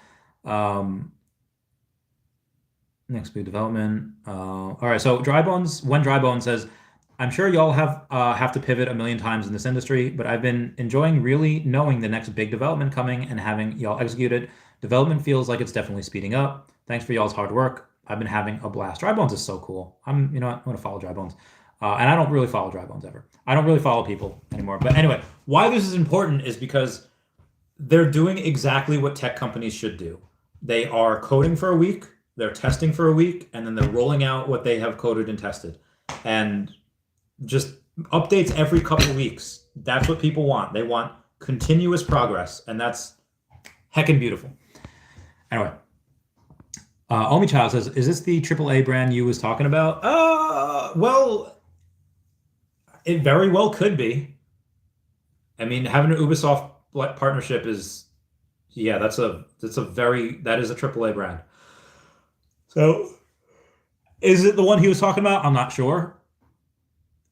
Next big development. All right, so when Drybones says, I'm sure y'all have to pivot a million times in this industry, but I've been enjoying really knowing the next big development coming and having y'all execute it. Development feels like it's definitely speeding up. Thanks for y'all's hard work. I've been having a blast. Drybones is so cool. I'm gonna follow Drybones. And I don't really follow dry bones ever. I don't really follow people anymore. But anyway, why this is important is because they're doing exactly what tech companies should do. They are coding for a week, they're testing for a week, and then they're rolling out what they have coded and tested. And just updates every couple of weeks. That's what people want. They want continuous progress, and that's heckin' beautiful. Anyway, Omi Child says, "Is this the AAA brand you was talking about?" Well, it very well could be. I mean, having an Ubisoft partnership is, yeah, that is a AAA brand. So, is it the one he was talking about? I'm not sure.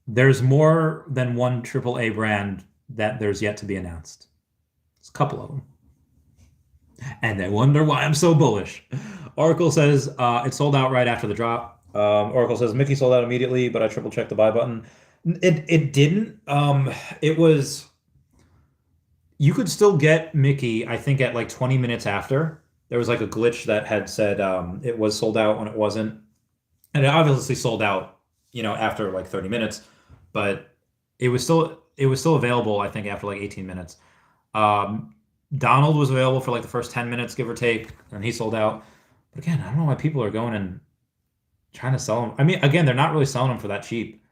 There's more than one AAA brand that there's yet to be announced. There's a couple of them. And they wonder why I'm so bullish. Oracle says it sold out right after the drop. Oracle says Mickey sold out immediately, but I triple checked the buy button. It didn't. It was. You could still get Mickey, I think, at like 20 minutes after. There was like a glitch that had said it was sold out when it wasn't. And it obviously sold out, after like 30 minutes, but it was still available, I think, after like 18 minutes. Donald was available for like the first 10 minutes, give or take, and he sold out. But again, I don't know why people are going and trying to sell them. I mean, again, they're not really selling them for that cheap.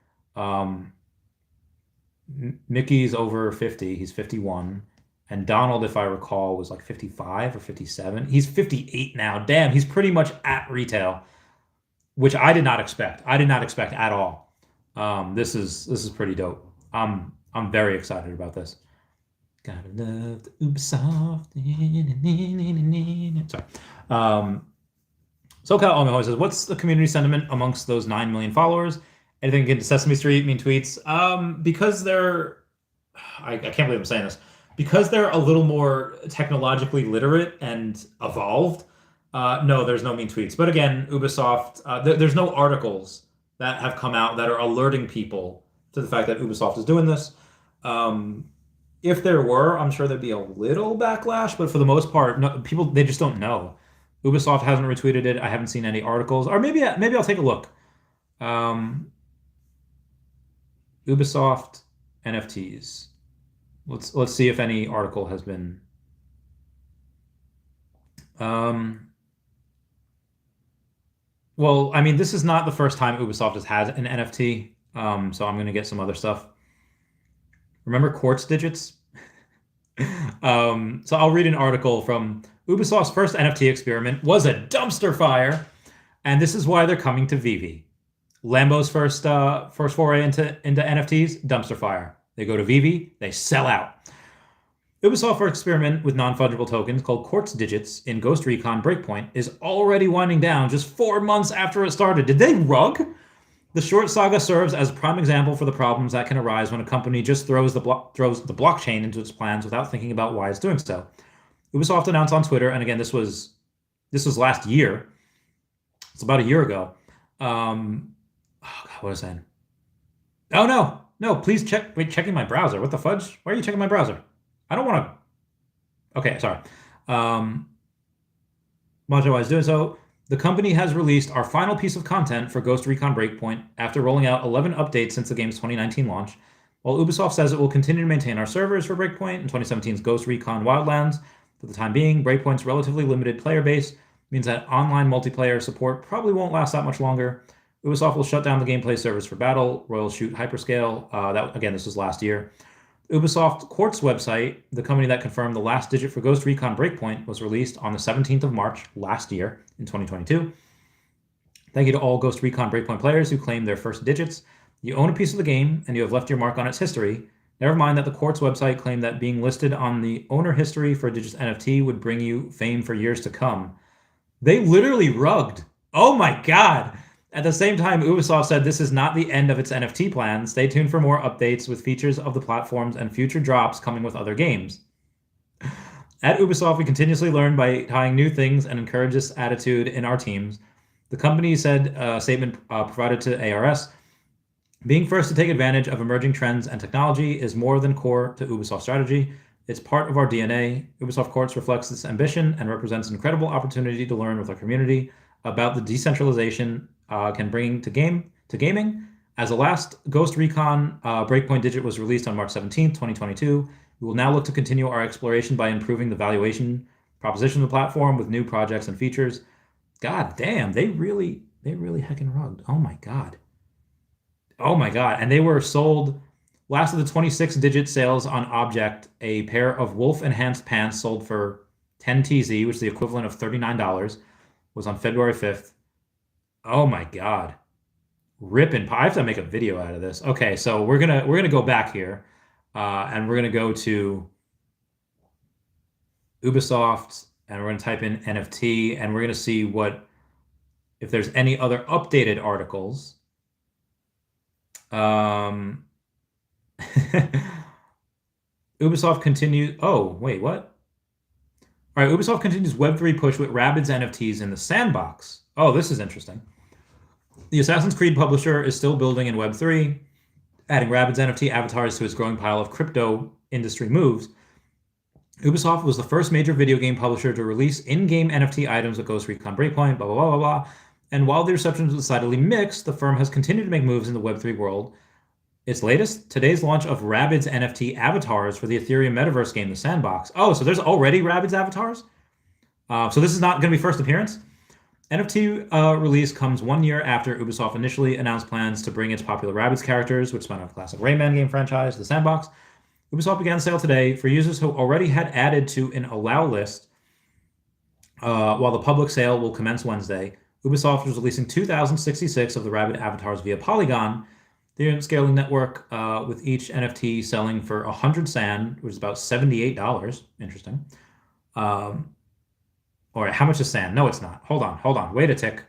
Mickey's over 50, he's 51. And Donald, if I recall, was like 55 or 57. He's 58 now. Damn, he's pretty much at retail, which I did not expect. I did not expect at all. This is pretty dope. I'm very excited about this. Gotta love the Ubisoft. Sorry. SoCal Omi always says, "What's the community sentiment amongst those 9 million followers? Anything get to Sesame Street, mean tweets?" Because they're, I can't believe I'm saying this, because they're a little more technologically literate and evolved. No, there's no mean tweets. But again, Ubisoft, there's no articles that have come out that are alerting people to the fact that Ubisoft is doing this. If there were, I'm sure there'd be a little backlash, but for the most part, no, people, they just don't know. Ubisoft hasn't retweeted it. I haven't seen any articles, or maybe I'll take a look. Ubisoft NFTs. Let's see if any article has been. Well, I mean, this is not the first time Ubisoft has had an NFT, so I'm going to get some other stuff. Remember quartz digits? So I'll read an article from Ubisoft's first NFT experiment was a dumpster fire, and this is why they're coming to Veve. Lambo's first foray into NFTs, dumpster fire. They go to Veve, they sell out. Ubisoft's first experiment with non-fungible tokens called Quartz Digits in Ghost Recon Breakpoint is already winding down just 4 months after it started. Did they rug? The short saga serves as a prime example for the problems that can arise when a company just throws the blockchain into its plans without thinking about why it's doing so. Ubisoft announced on Twitter, and again, this was last year. It's about a year ago. Oh God, what was I saying? Oh no! Please check. Wait, checking my browser. What the fudge? Why are you checking my browser? I don't want to. Okay, sorry. While is doing so, the company has released our final piece of content for Ghost Recon Breakpoint after rolling out 11 updates since the game's 2019 launch. While Ubisoft says it will continue to maintain our servers for Breakpoint and 2017's Ghost Recon Wildlands, for the time being, Breakpoint's relatively limited player base means that online multiplayer support probably won't last that much longer. Ubisoft will shut down the gameplay servers for Battle, Royal Shoot, Hyperscale. This was last year. Ubisoft Quartz website, the company that confirmed the last digit for Ghost Recon Breakpoint, was released on the 17th of March last year in 2022. Thank you to all Ghost Recon Breakpoint players who claimed their first digits. You own a piece of the game, and you have left your mark on its history. Never mind that the Quartz website claimed that being listed on the owner history for a Digits NFT would bring you fame for years to come. They literally rugged. Oh my God. At the same time, Ubisoft said this is not the end of its NFT plans. Stay tuned for more updates with features of the platforms and future drops coming with other games. At Ubisoft, we continuously learn by trying new things and encourage this attitude in our teams. The company said a statement provided to ARS, being first to take advantage of emerging trends and technology is more than core to Ubisoft's strategy. It's part of our DNA. Ubisoft Quartz reflects this ambition and represents an incredible opportunity to learn with our community about the decentralization can bring to gaming. As the last Ghost Recon Breakpoint digit was released on March 17th, 2022, we will now look to continue our exploration by improving the valuation proposition of the platform with new projects and features. God damn, they really heckin' rugged. Oh my God. Oh my God. And they were sold last of the 26-digit sales on Object. A pair of wolf enhanced pants sold for 10 TZ, which is the equivalent of $39, was on February 5th. Oh my God. Ripping. I have to make a video out of this. Okay, so we're gonna go back here, and we're gonna go to Ubisoft, and we're gonna type in NFT, and we're gonna see what if there's any other updated articles. Um, Ubisoft continues. Oh, wait, what? All right, Ubisoft continues Web3 push with Rabbids NFTs in the sandbox. Oh, this is interesting. The Assassin's Creed publisher is still building in Web3, adding Rabbids NFT avatars to its growing pile of crypto industry moves. Ubisoft was the first major video game publisher to release in-game NFT items with Ghost Recon Breakpoint, blah, blah, blah, blah, blah. And while the reception was decidedly mixed, the firm has continued to make moves in the Web3 world. Its latest, today's launch of Rabbids NFT avatars for the Ethereum metaverse game, The Sandbox. Oh, so there's already Rabbids avatars? So this is not going to be first appearance? NFT release comes 1 year after Ubisoft initially announced plans to bring its popular Rabbids characters, which spun off the classic Rayman game franchise, The Sandbox. Ubisoft began sale today for users who already had added to an allow list, while the public sale will commence Wednesday. Ubisoft is releasing 2,066 of the Rabbid avatars via Polygon, the scaling network, with each NFT selling for 100 sand, which is about $78. Interesting. All right, how much is sand? No, it's not. Hold on. Wait a tick.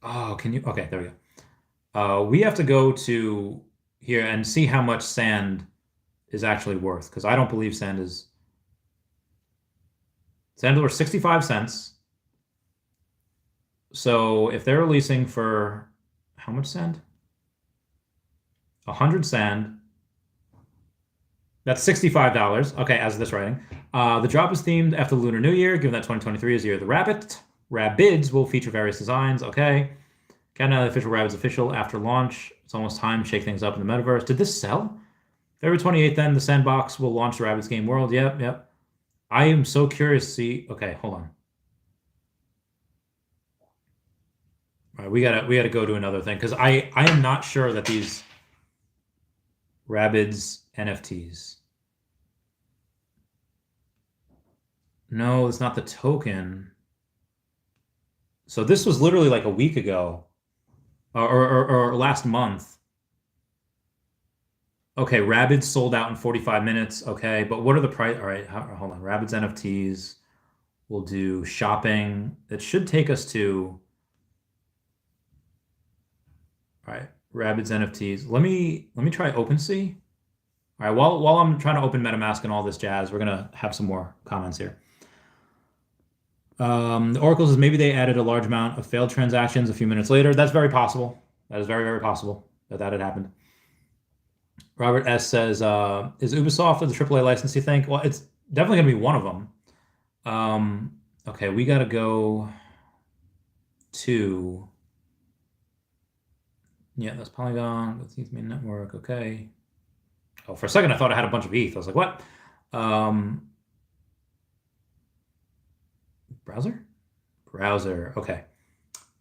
Oh, can you? Okay, there we go. We have to go to here and see how much sand is actually worth, because I don't believe sand is worth 65 cents. So if they're releasing for how much sand? 100 sand. That's $65. Okay, as of this writing. The drop is themed after the Lunar New Year, given that 2023 is the year of the rabbit. Rabbids will feature various designs. Okay. Countdown the official Rabbids official after launch. It's almost time to shake things up in the metaverse. Did this sell? February 28th, then, the Sandbox will launch the Rabbids game world. Yep. I am so curious to see. Okay, hold on. All right, we gotta go to another thing, because I am not sure that these Rabbids NFTs. No, it's not the token. So this was literally like a week ago, or last month. Okay, Rabbids sold out in 45 minutes. Okay, but what are the price? All right, hold on. Rabbids NFTs. We'll do shopping. It should take us to. All right, Rabbids NFTs. Let me try OpenSea. All right, while I'm trying to open MetaMask and all this jazz, we're gonna have some more comments here. The Oracle says maybe they added a large amount of failed transactions a few minutes later. That's very possible. That is very, very possible that had happened. Robert S. says, is Ubisoft a AAA license, you think? Well, it's definitely going to be one of them. Okay, we got to go to... Yeah, that's Polygon. That's ETH main network. Okay. Oh, for a second, I thought I had a bunch of ETH. I was like, what? Browser. Okay.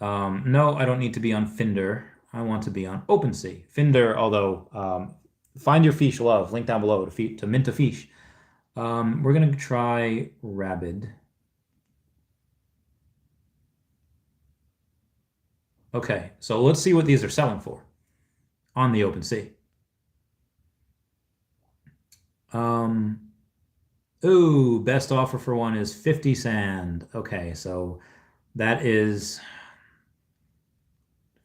No, I don't need to be on Finder. I want to be on OpenSea. Finder, although, find your Feesh love. Link down below to mint a Feesh. We're going to try Rabbid. Okay, so let's see what these are selling for on the OpenSea. Ooh, best offer for one is 50 sand. Okay, so that is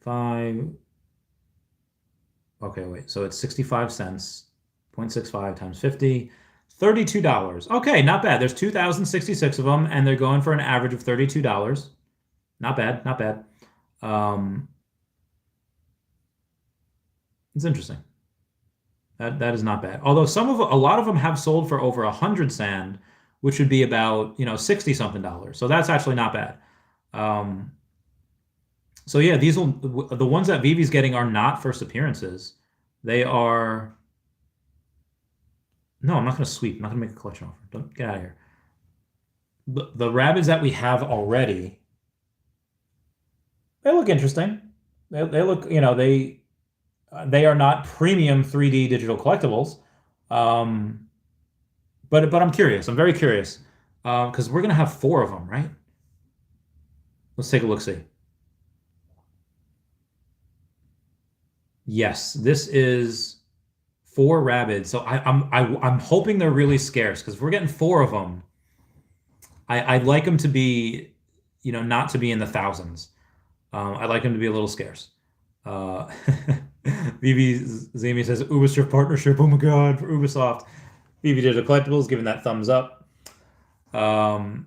5. Okay, wait, so it's 65 cents, 0.65 times 50, $32. Okay, not bad. There's 2,066 of them, and they're going for an average of $32. Not bad. It's interesting. That is not bad. Although a lot of them have sold for over 100 sand, which would be about, 60 something dollars. So that's actually not bad. So yeah, these will the ones that Vivi's getting are not first appearances. They are no, I'm not going to sweep. I'm not going to make a collection offer. Don't get out of here. The Rabbids that we have already, they look interesting. They look, they are not premium 3D digital collectibles. Um, but I'm curious. I'm very curious because we're gonna have four of them, right? Let's take a look. See. Yes, this is four Rabbids. So I'm hoping they're really scarce because if we're getting four of them, I'd like them to be, not to be in the thousands. I'd like them to be a little scarce. Uh, Vivi Zami says Ubisoft partnership. Oh my God, for Ubisoft. Vivi Digital Collectibles giving that thumbs up. The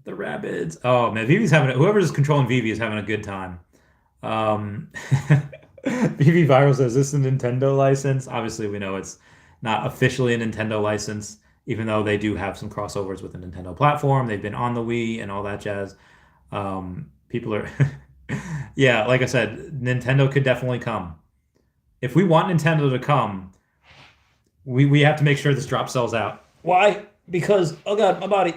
Rabbids. Oh man, Vivi's having whoever's controlling Vivi is having a good time. Um, Vivi Viral says this is a Nintendo license. Obviously, we know it's not officially a Nintendo license, even though they do have some crossovers with the Nintendo platform. They've been on the Wii and all that jazz. People are, yeah, like I said, Nintendo could definitely come. If we want Nintendo to come, we have to make sure this drop sells out. Why? Because, oh God, my body.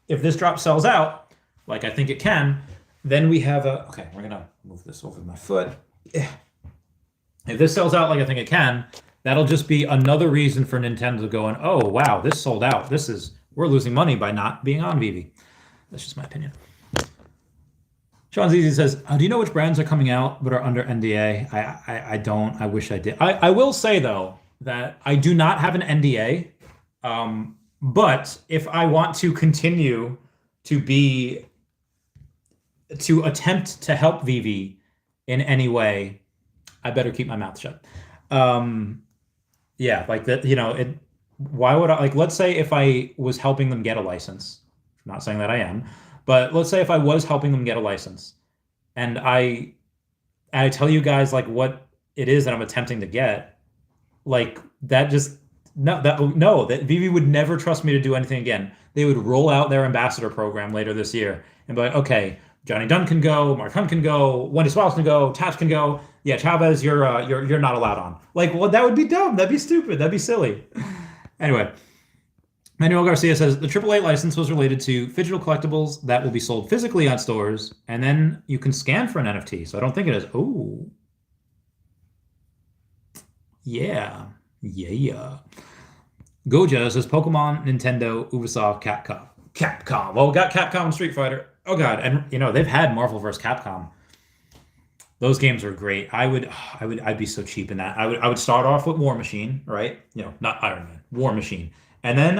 If this drop sells out, like I think it can, then we have okay, we're gonna move this over my foot. Yeah. If this sells out like I think it can, that'll just be another reason for Nintendo going, oh wow, this sold out. We're losing money by not being on Vivi. That's just my opinion. Sean Zizi says, do you know which brands are coming out but are under NDA? I don't. I wish I did. I will say though that I do not have an NDA. But if I want to continue to attempt to help Vivi in any way, I better keep my mouth shut. Yeah, like that, why would I, like, let's say if I was helping them get a license, I'm not saying that I am, but let's say if I was helping them get a license and I tell you guys like what it is that I'm attempting to get, like that just, that Vivi would never trust me to do anything again. They would roll out their ambassador program later this year and be like, okay, Johnny Dunn can go, Mark Hunt can go, Wendy Stibalis can go, Taps can go. Yeah, Chavez, you're not allowed on. Like, well, that would be dumb. That'd be stupid. That'd be silly. Anyway, Manuel Garcia says the AAA license was related to digital collectibles that will be sold physically on stores, and then you can scan for an NFT. So I don't think it is. Oh, yeah. Yeah. Goja says Pokemon, Nintendo, Ubisoft, Capcom. Capcom. Well, we got Capcom and Street Fighter. Oh God, and they've had Marvel vs. Capcom. Those games are great. I'd be so cheap in that. I would start off with War Machine, right? Not Iron Man, War Machine, and then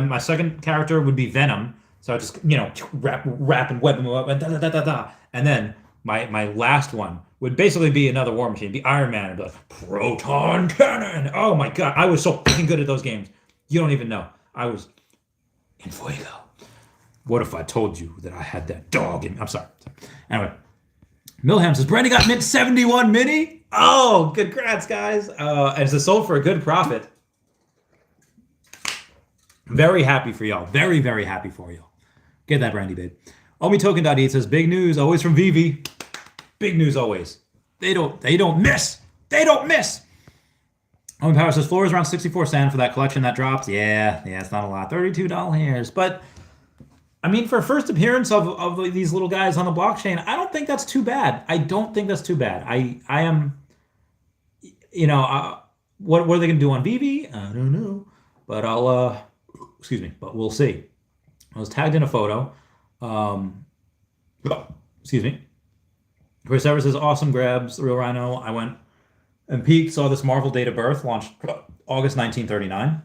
my second character would be Venom. So I just wrap and web him up and da da da da da, and then my last one would basically be another War Machine, be Iron Man, and be like Proton Cannon. Oh my God, I was so fucking good at those games. You don't even know. I was in Fuego. What if I told you that I had that dog in? I'm sorry. Anyway, Milham says Brandy got mint 71 mini. Oh, congrats, guys! And it's sold for a good profit. Very happy for y'all. Very, very happy for y'all. Get that Brandy, babe. OmiToken.e says big news always from Vivi. Big news always. They don't miss. They don't miss. Owen Power says floor is around 64 cents for that collection that drops. Yeah, it's not a lot. $32. But I mean, for a first appearance of these little guys on the blockchain, I don't think that's too bad. I don't think that's too bad. I am, what are they going to do on Vivi? I don't know. But but we'll see. I was tagged in a photo. Excuse me. Chris Evers says, awesome grabs, Real Rhino. I went and peeked, saw this Marvel Date of Birth, launched August 1939.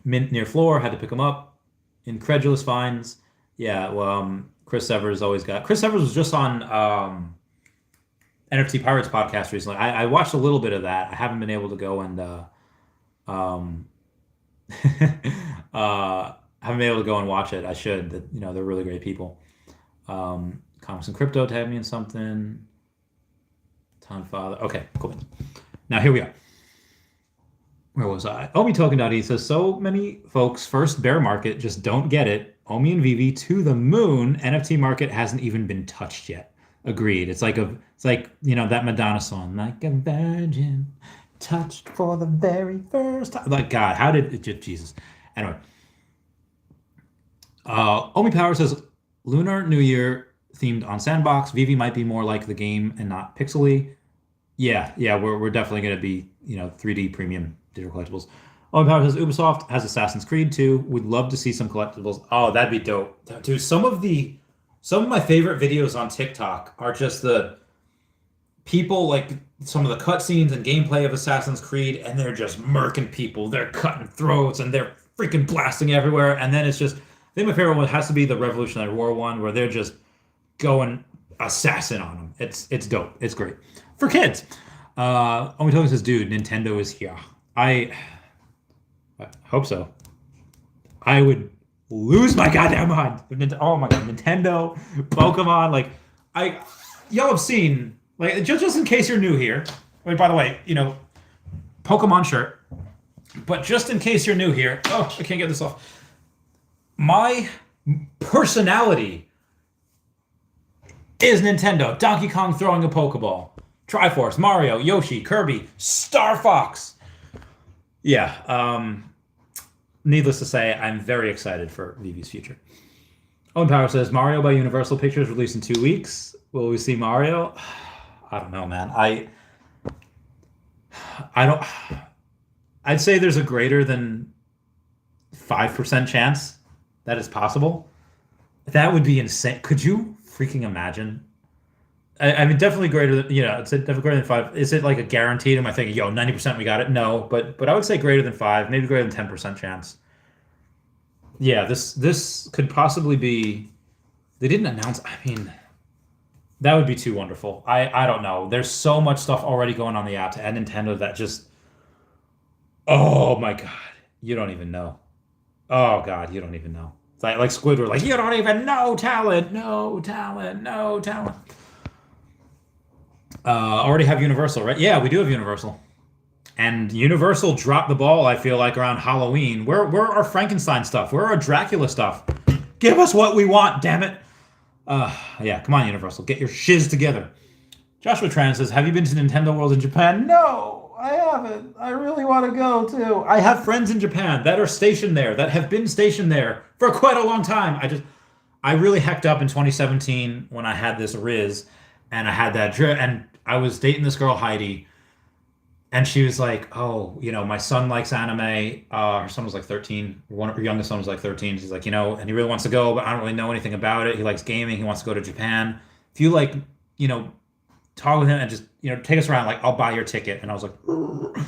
Mint near floor, had to pick them up. Incredulous finds. Yeah, well, Chris Evers was just on NFT Pirates podcast recently. I watched a little bit of that. I haven't been able to go and haven't been able to go and watch it. I should. They're really great people. Comics and Crypto tagged me in something. Time Father. Okay, cool. Now here we are. Where was I? OmiToken.e says so many folks first bear market just don't get it. Omi and Vivi to the moon. NFT market hasn't even been touched yet. Agreed. It's like, that Madonna song, like a virgin touched for the very first time. Like, God, how did it just, Jesus. Anyway, Omi Power says Lunar New Year themed on Sandbox. Vivi might be more like the game and not pixely. Yeah, we're definitely going to be, 3D premium digital collectibles. Omi Power says Ubisoft has Assassin's Creed 2. We'd love to see some collectibles. Oh, that'd be dope. Dude, some of my favorite videos on TikTok are just the people, like some of the cutscenes and gameplay of Assassin's Creed, and they're just murking people. They're cutting throats and they're freaking blasting everywhere. And then it's just, I think my favorite one has to be the Revolutionary War one, where they're just going assassin on them. It's dope. It's great for kids. Omitomi says, dude, Nintendo is here. I hope so. I would lose my goddamn mind. Oh my god, Nintendo, Pokemon, y'all have seen, like, just in case you're new here. Wait, by the way, Pokemon shirt. But just in case you're new here, oh, I can't get this off. My personality is Nintendo. Donkey Kong throwing a Pokeball. Triforce, Mario, Yoshi, Kirby, Star Fox. Yeah, needless to say, I'm very excited for Vivi's future. Owen Power says, Mario by Universal Pictures released in 2 weeks. Will we see Mario? I don't know, man. I'd say there's a greater than 5% chance that it's possible. That would be insane. Could you freaking imagine? I mean, definitely greater than, it's definitely greater than 5. Is it like a guaranteed? Am I thinking, 90% we got it? No, but I would say greater than 5, maybe greater than 10% chance. Yeah, this could possibly be. They didn't announce. I mean, that would be too wonderful. I don't know. There's so much stuff already going on the app to add Nintendo that just. Oh my god, you don't even know. Oh god, you don't even know. It's like Squidward, like, you don't even know talent, no talent, no talent. Already have Universal, right? Yeah, we do have Universal. And Universal dropped the ball, I feel like, around Halloween. Where are our Frankenstein stuff? Where are our Dracula stuff? Give us what we want, damn it. Yeah, come on, Universal. Get your shiz together. Joshua Tran says, have you been to Nintendo World in Japan? No, I haven't. I really want to go, too. I have friends in Japan that are stationed there, that have been stationed there for quite a long time. I really hecked up in 2017 when I had this Riz, and I had that drip, and I was dating this girl, Heidi, and she was like, oh, my son likes anime. Her son was like 13. Her youngest son was like 13. She's like, and he really wants to go, but I don't really know anything about it. He likes gaming. He wants to go to Japan. If you talk with him and just, take us around, like, I'll buy your ticket. And I was like, ugh.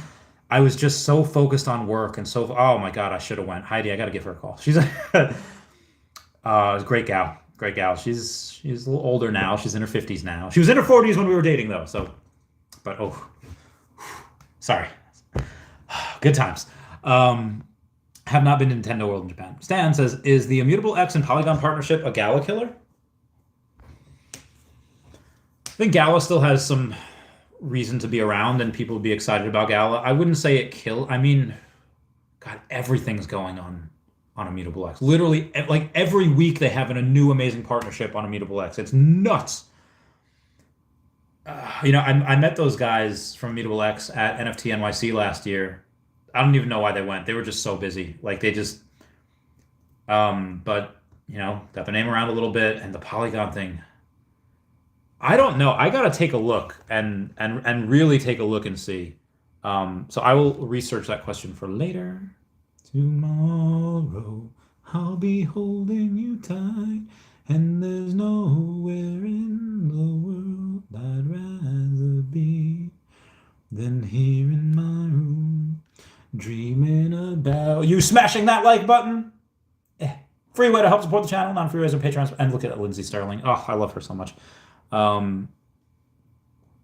I was just so focused on work and oh my God, I should have went. Heidi, I got to give her a call. She's a great gal. Great gal. She's a little older now. She's in her 50s now. She was in her 40s when we were dating, though. So, but sorry. Good times. Have not been to Nintendo World in Japan. Stan says, is the Immutable X and Polygon partnership a Gala killer? I think Gala still has some reason to be around and people would be excited about Gala. I wouldn't say it killed. I mean, God, everything's going on Immutable X. Literally, like, every week they have a new amazing partnership on Immutable X. It's nuts. I met those guys from Immutable X at NFT NYC last year. I don't even know why they went. They were just so busy. Like, they just, but got their name around a little bit, and the Polygon thing. I don't know. I gotta take a look and really take a look and see. So I will research that question for later. Tomorrow I'll be holding you tight, and there's nowhere in the world I'd rather be than here in my room, dreaming about you. Smashing that like button. Free way to help support the channel. Non-free ways of Patreon. And look at Lindsay Sterling. Oh, I love her so much.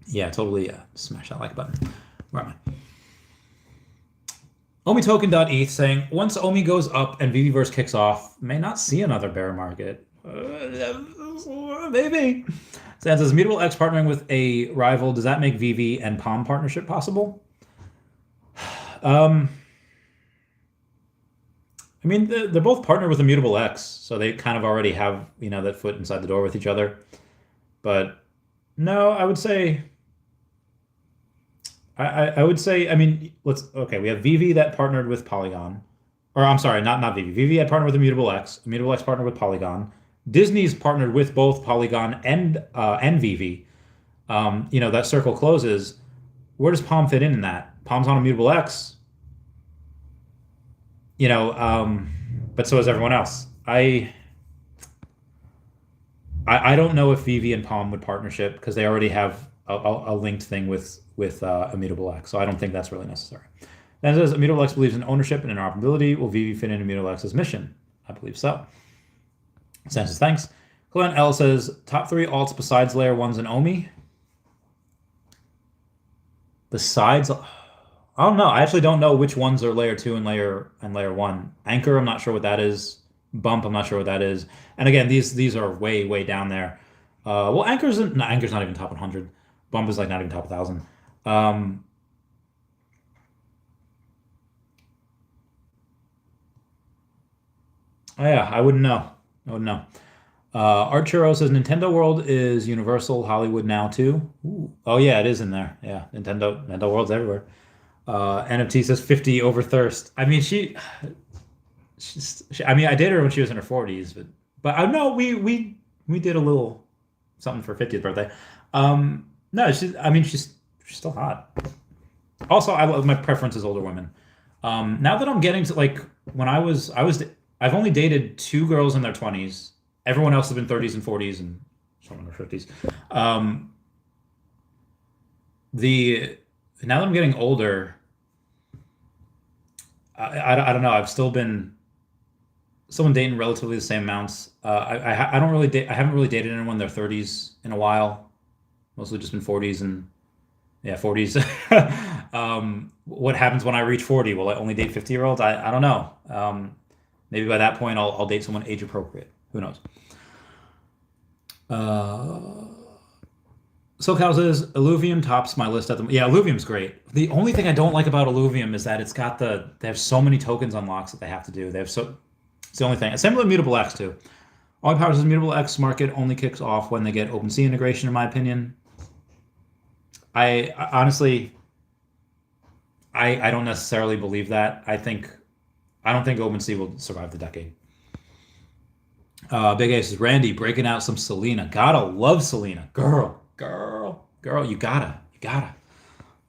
Yeah, totally. Smash that like button. Where am I? OmiToken.eth saying, once Omi goes up and Viviverse kicks off, may not see another bear market. Maybe. Stan says, Mutable X partnering with a rival, does that make Vivi and Palm partnership possible? I I mean, they're both partnered with Immutable X, so they kind of already have, that foot inside the door with each other. But no, I would say, I would say, I mean, okay, we have Veve that partnered with Polygon. Or I'm sorry, not Veve. Veve had partnered with Immutable X. Immutable X partnered with Polygon. Disney's partnered with both Polygon and Veve. That circle closes. Where does Palm fit in that? Palm's on Immutable X. But so is everyone else. I don't know if Veve and Palm would partnership because they already have a linked thing with Immutable X, so I don't think that's really necessary. Then it says Immutable X believes in ownership and interoperability. Will Veve fit in Immutable X's mission? I believe so. Sam says thanks. Glenn L says top 3 alts besides layer 1s and Omi. Besides, I don't know. I actually don't know which ones are layer 2 and layer 1. Anchor, I'm not sure what that is. Bump, I'm not sure what that is. And again, these are way down there. Well, Anchor's not even top 100. Bump is like not even top 1,000. Yeah, I wouldn't know. Arturo says Nintendo World is universal. Hollywood now too. Ooh. Oh yeah, it is in there. Yeah, Nintendo World's everywhere. NFT says 50 over thirst. I mean, I mean, I dated her when she was in her 40s, but I know we did a little something for 50th birthday. No, she's still hot. Also, my preference is older women. Now that I'm getting to like when I've only dated 2 girls in their 20s. Everyone else has been 30s and 40s and some in their 50s. Now that I'm getting older, I don't know. I've still been dating relatively the same amounts. I don't really date. I haven't really dated anyone in their 30s in a while. Mostly just been 40s and 40s. What happens when I reach 40? Will I only date 50-year-olds? I don't know. Maybe by that point I'll date someone age appropriate. Who knows? SoCal says Illuvium tops my list at the. Yeah, Illuvium's great. The only thing I don't like about Illuvium is that they have so many tokens unlocks that they have to do. It's the only thing. Same with Immutable X too. All powers Immutable X market only kicks off when they get OpenSea integration, in my opinion. I honestly, I don't necessarily believe that. I don't think OpenSea will survive the decade. Big Ace is Randy breaking out some Selena. Gotta love Selena. Girl, you gotta.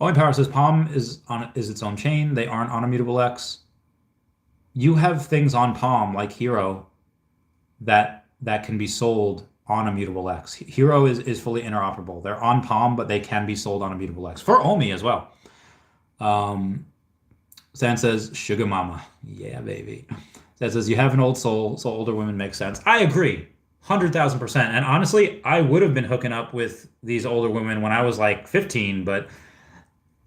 Only Power says Palm is its own chain. They aren't on Immutable X. You have things on Palm like Hero that can be sold on Immutable X. Hero is fully interoperable. They're on Palm, but they can be sold on Immutable X for Omi as well. Stan says Sugar Mama. Yeah, baby. That says you have an old soul, so older women make sense. I agree, 100,000%. And honestly, I would have been hooking up with these older women when I was like 15, but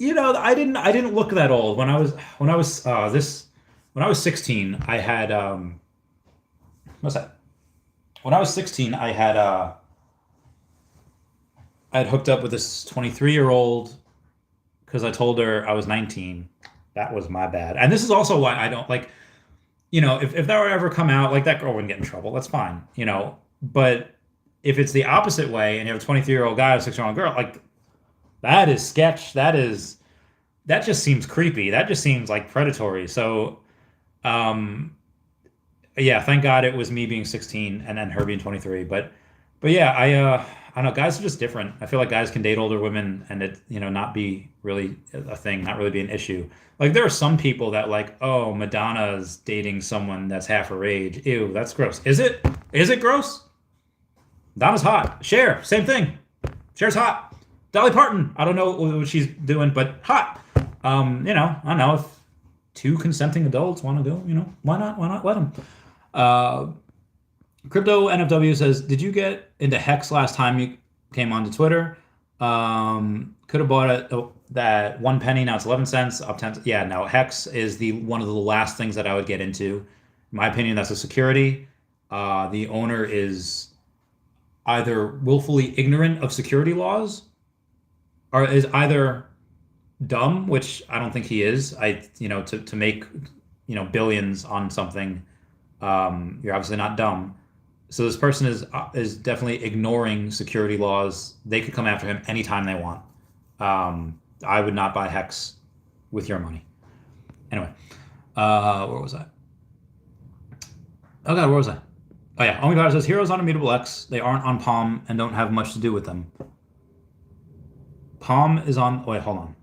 I didn't look that old when I was 16. I had what's that? When I was 16, I had hooked up with this 23-year-old because I told her I was 19. That was my bad. And this is also why I don't like. If that would ever come out, like that girl wouldn't get in trouble. That's fine, But if it's the opposite way and you have a 23-year-old guy and a 6-year-old girl, like that is sketch. That just seems creepy. That just seems like predatory. So, yeah, thank God it was me being 16 and then her being 23. But yeah, I don't know. Guys are just different. I feel like guys can date older women and it, not be really a thing, not really be an issue. Like there are some people that like, oh, Madonna's dating someone that's half her age. Ew, that's gross. Is it? Is it gross? Madonna's hot. Cher, same thing. Cher's hot. Dolly Parton, I don't know what she's doing, but hot. I don't know if 2 consenting adults want to go, why not? Why not let them? Crypto NFW says, did you get into Hex last time you came onto Twitter? Could have bought it that 1 penny, now it's 11 cents, up 10. Yeah, no, Hex is one of the last things that I would get into. In my opinion, that's a security. The owner is either willfully ignorant of security laws or is either dumb, which I don't think he is. To make, billions on something, you're obviously not dumb. So this person is definitely ignoring security laws. They could come after him anytime they want. I would not buy Hex with your money. Anyway, where was I? Oh god, where was I? Oh yeah, Omi Power says heroes on Immutable X. They aren't on Palm and don't have much to do with them. Palm is on. Wait, hold on.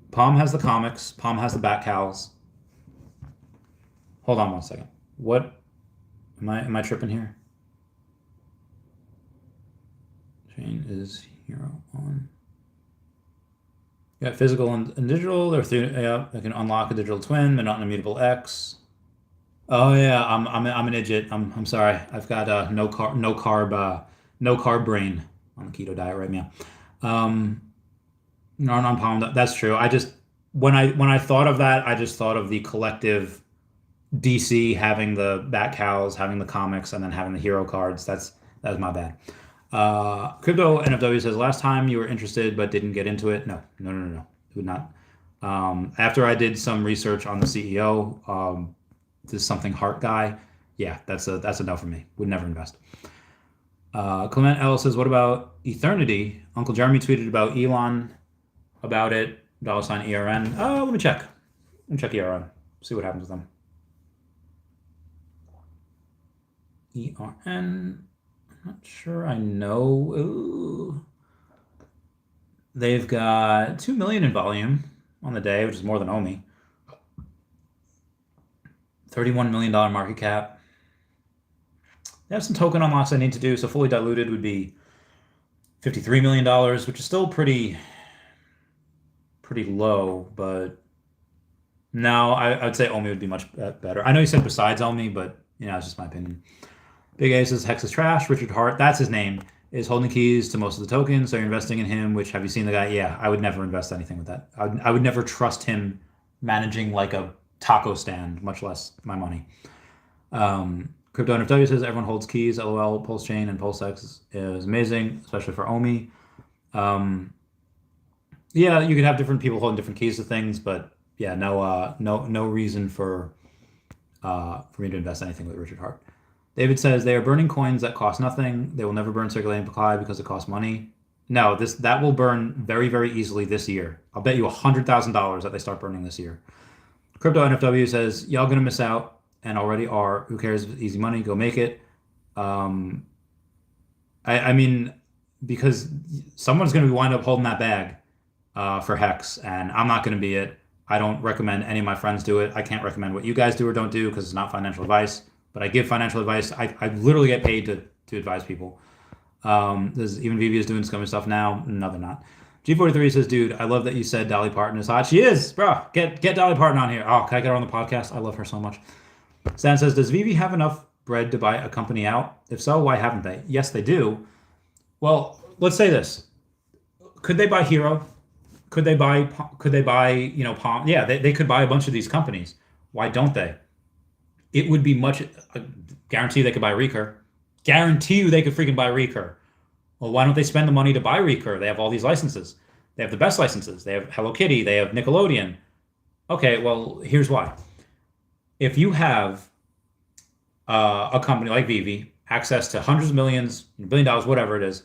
Palm has the comics. Palm has the Bat Cows. Hold on one second. What? Am I tripping here? Chain is hero on. Yeah, physical and digital. They're through. Yeah, they can unlock a digital twin, but not an Immutable X. Oh yeah, I'm an idiot. I'm sorry. I've got no carb brain on the keto diet right now. Non-palm. That's true. I just when I thought of that, I just thought of the collective DC having the Bat Cows, having the comics, and then having the hero cards. That was my bad. Crypto NFW says last time you were interested but didn't get into it. No. It would not. After I did some research on the CEO, this something heart guy. Yeah, that's a no for me. Would never invest. Clement L says, what about Eternity? Uncle Jeremy tweeted about Elon about it. $ERN. Let me check. ERN. See what happens with them. ERN. I'm not sure I know. Ooh. They've got 2 million in volume on the day, which is more than Omi. $31 million market cap. They have some token unlocks I need to do, so fully diluted would be $53 million, which is still pretty low, but no, I would say Omi would be much better. I know you said besides Omi, but it's just my opinion. Big A says Hex is trash. Richard Hart, that's his name, is holding keys to most of the tokens, so you're investing in him, which have you seen the guy? Yeah, I would never invest anything with that. I would never trust him managing like a taco stand, much less my money. Crypto NFW says everyone holds keys. LOL, Pulse Chain and Pulse X is amazing, especially for Omi. Yeah, you could have different people holding different keys to things, but yeah, no reason for me to invest anything with Richard Hart. David says they are burning coins that cost nothing. They will never burn circulating supply because it costs money. No, that will burn very, very easily this year. I'll bet you $100,000 that they start burning this year. Crypto NFW says y'all gonna miss out and already are. Who cares? Easy money, go make it. I mean, because someone's gonna wind up holding that bag for Hex, and I'm not gonna be it. I don't recommend any of my friends do it. I can't recommend what you guys do or don't do because it's not financial advice. But I give financial advice. I literally get paid to advise people. Even Veve is doing scummy stuff now. No, they're not. G43 says, dude, I love that you said Dolly Parton is hot. She is, bro. Get Dolly Parton on here. Oh, can I get her on the podcast? I love her so much. Stan says, does Veve have enough bread to buy a company out? If so, why haven't they? Yes, they do. Well, let's say this. Could they buy Hero? Could they buy Palm? Yeah, they could buy a bunch of these companies. Why don't they? It would be guarantee they could buy Recur. Guarantee you they could freaking buy Recur. Well, why don't they spend the money to buy Recur? They have all these licenses. They have the best licenses. They have Hello Kitty. They have Nickelodeon. Okay, well, here's why. If you have a company like Veve, access to hundreds of millions, $1 billion, whatever it is,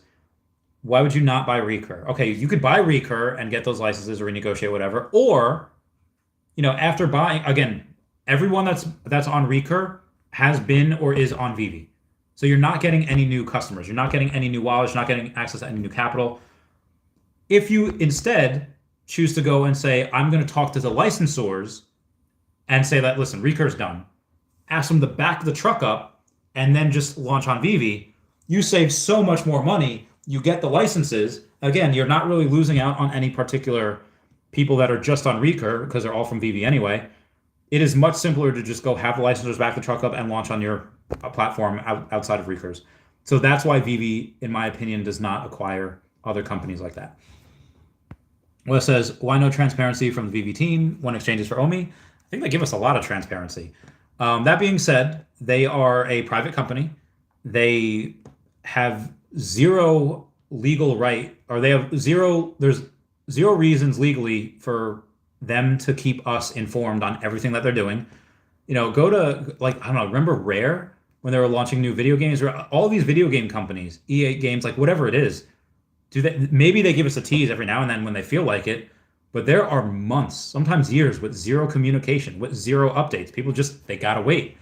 why would you not buy Recur? Okay, you could buy Recur and get those licenses or renegotiate whatever. Or, after buying, again, everyone that's on Recur has been or is on Veve. So you're not getting any new customers. You're not getting any new wallets. You're not getting access to any new capital. If you instead choose to go and say, I'm going to talk to the licensors and say that, listen, Recur's done. Ask them to back the truck up and then just launch on Veve. You save so much more money. You get the licenses. Again, you're not really losing out on any particular people that are just on Recur because they're all from Veve anyway. It is much simpler to just go have the licensors back the truck up and launch on your platform outside of Recur's. So that's why Veve, in my opinion, does not acquire other companies like that. Wes says, why no transparency from the Veve team when exchanges for Omi? I think they give us a lot of transparency. That being said, they are a private company. They have zero legal right, or they have there's zero reasons legally for them to keep us informed on everything that they're doing. Go to, like, I don't know, remember Rare when they were launching new video games, or all these video game companies, EA Games, like whatever it is, do they maybe they give us a tease every now and then when they feel like it, but there are months, sometimes years, with zero communication, with zero updates. People just they gotta wait.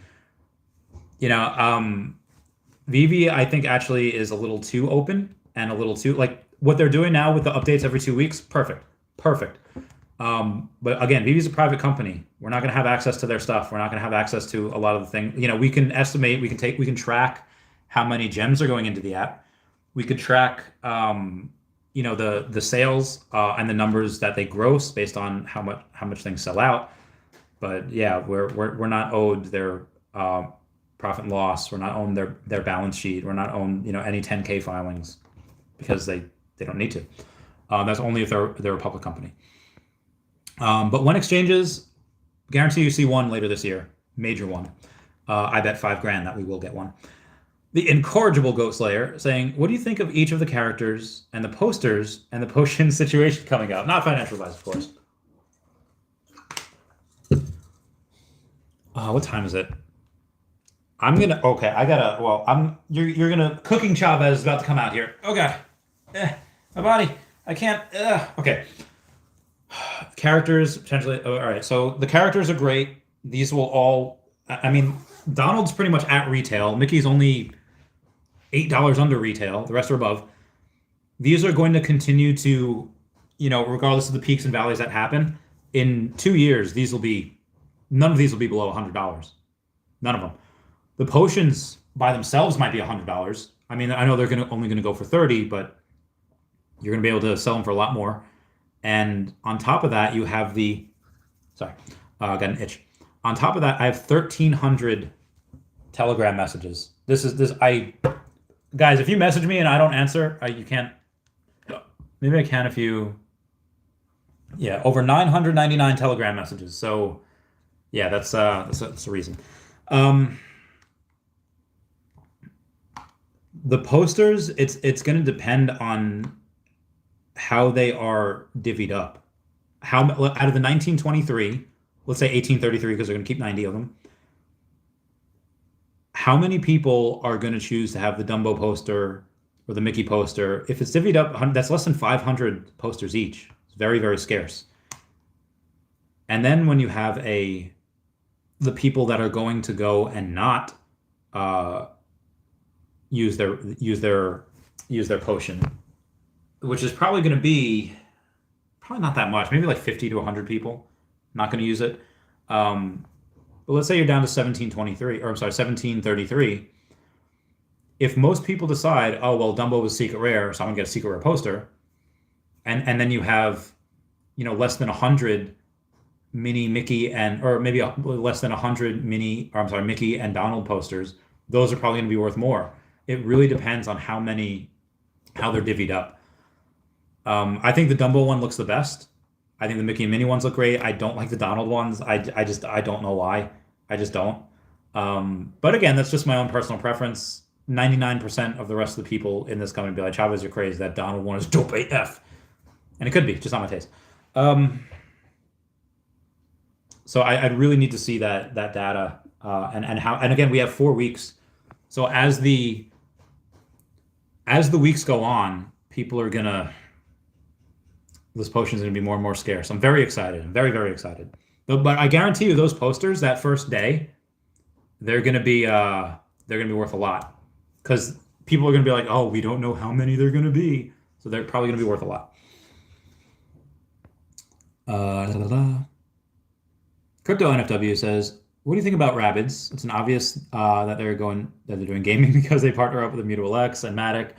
You know, Veve, I think, actually is a little too open and a little too like what they're doing now with the updates every 2 weeks. Perfect, perfect. But again, Vivi's a private company. We're not going to have access to their stuff. We're not going to have access to a lot of the things. We can estimate, we can track how many gems are going into the app. We could track, the sales and the numbers that they gross based on how much things sell out. But yeah, we're not owed their profit and loss. We're not owed their balance sheet. We're not owed any 10K filings because they don't need to. That's only if they're a public company. But when exchanges, guarantee you see one later this year, major one. I bet $5,000 that we will get one. The incorrigible Goat Slayer saying, "What do you think of each of the characters and the posters and the potion situation coming out?" Not financial advice, of course. What time is it? Okay, you're gonna, cooking Chavez is about to come out here. Okay. My body, I can't, okay. Characters, potentially, all right, so the characters are great. These will all, I mean, Donald's pretty much at retail. Mickey's only $8 under retail. The rest are above. These are going to continue to, regardless of the peaks and valleys that happen, in 2 years, none of these will be below $100. None of them. The potions by themselves might be $100. I mean, I know they're only going to go for 30, but you're going to be able to sell them for a lot more. And on top of that, you have got an itch. On top of that, I have 1,300 Telegram messages. Guys, if you message me and I don't answer, you can't, maybe I can if you, over 999 Telegram messages. So yeah, that's a reason. The posters, it's going to depend on how they are divvied up. How out of the 1923, let's say 1833, because they're going to keep 90 of them. How many people are going to choose to have the Dumbo poster or the Mickey poster? If it's divvied up, that's less than 500 posters each. It's very, very scarce. And then when you have the people that are going to go and not use their potion, which is probably going to be not that much, maybe like 50 to 100 people not going to use it. But let's say you're down to 1733. If most people decide, oh, well, Dumbo was secret rare, so I'm going to get a secret rare poster, and then you have, less than 100 mini Mickey or maybe less than 100 Mickey and Donald posters, those are probably going to be worth more. It really depends on how they're divvied up. I think the Dumbo one looks the best. I think the Mickey and Minnie ones look great. I don't like the Donald ones. I don't know why. I just don't. But again, that's just my own personal preference. 99% of the rest of the people in this company be like, Chavez, you're crazy. That Donald one is dope AF. And it could be, just not my taste. So I'd really need to see that data and again, we have 4 weeks. So as the weeks go on, people are gonna, this potion is gonna be more and more scarce. I'm very excited. I'm very, very excited. But I guarantee you, those posters that first day, they're gonna be worth a lot, because people are gonna be like, oh, we don't know how many they're gonna be, so they're probably gonna be worth a lot. Crypto NFW says, what do you think about Rabbids? It's an obvious that they're doing gaming because they partner up with Immutable X and Matic.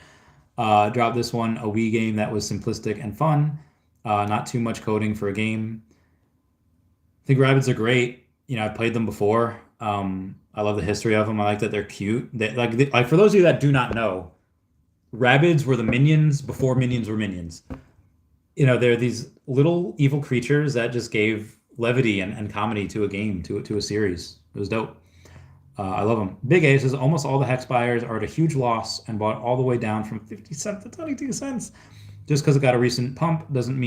Dropped this one, a Wii game that was simplistic and fun, not too much coding for a game. I think Rabbids are great. I've played them before. I love the history of them. I like that they're cute. Like for those of you that do not know, Rabbids were the minions before minions were minions. They're these little evil creatures that just gave levity and comedy to a game, to a series. It was dope. I love them. Big A says almost all the hex buyers are at a huge loss and bought all the way down from 50 cents to 22 cents. Just because it got a recent pump doesn't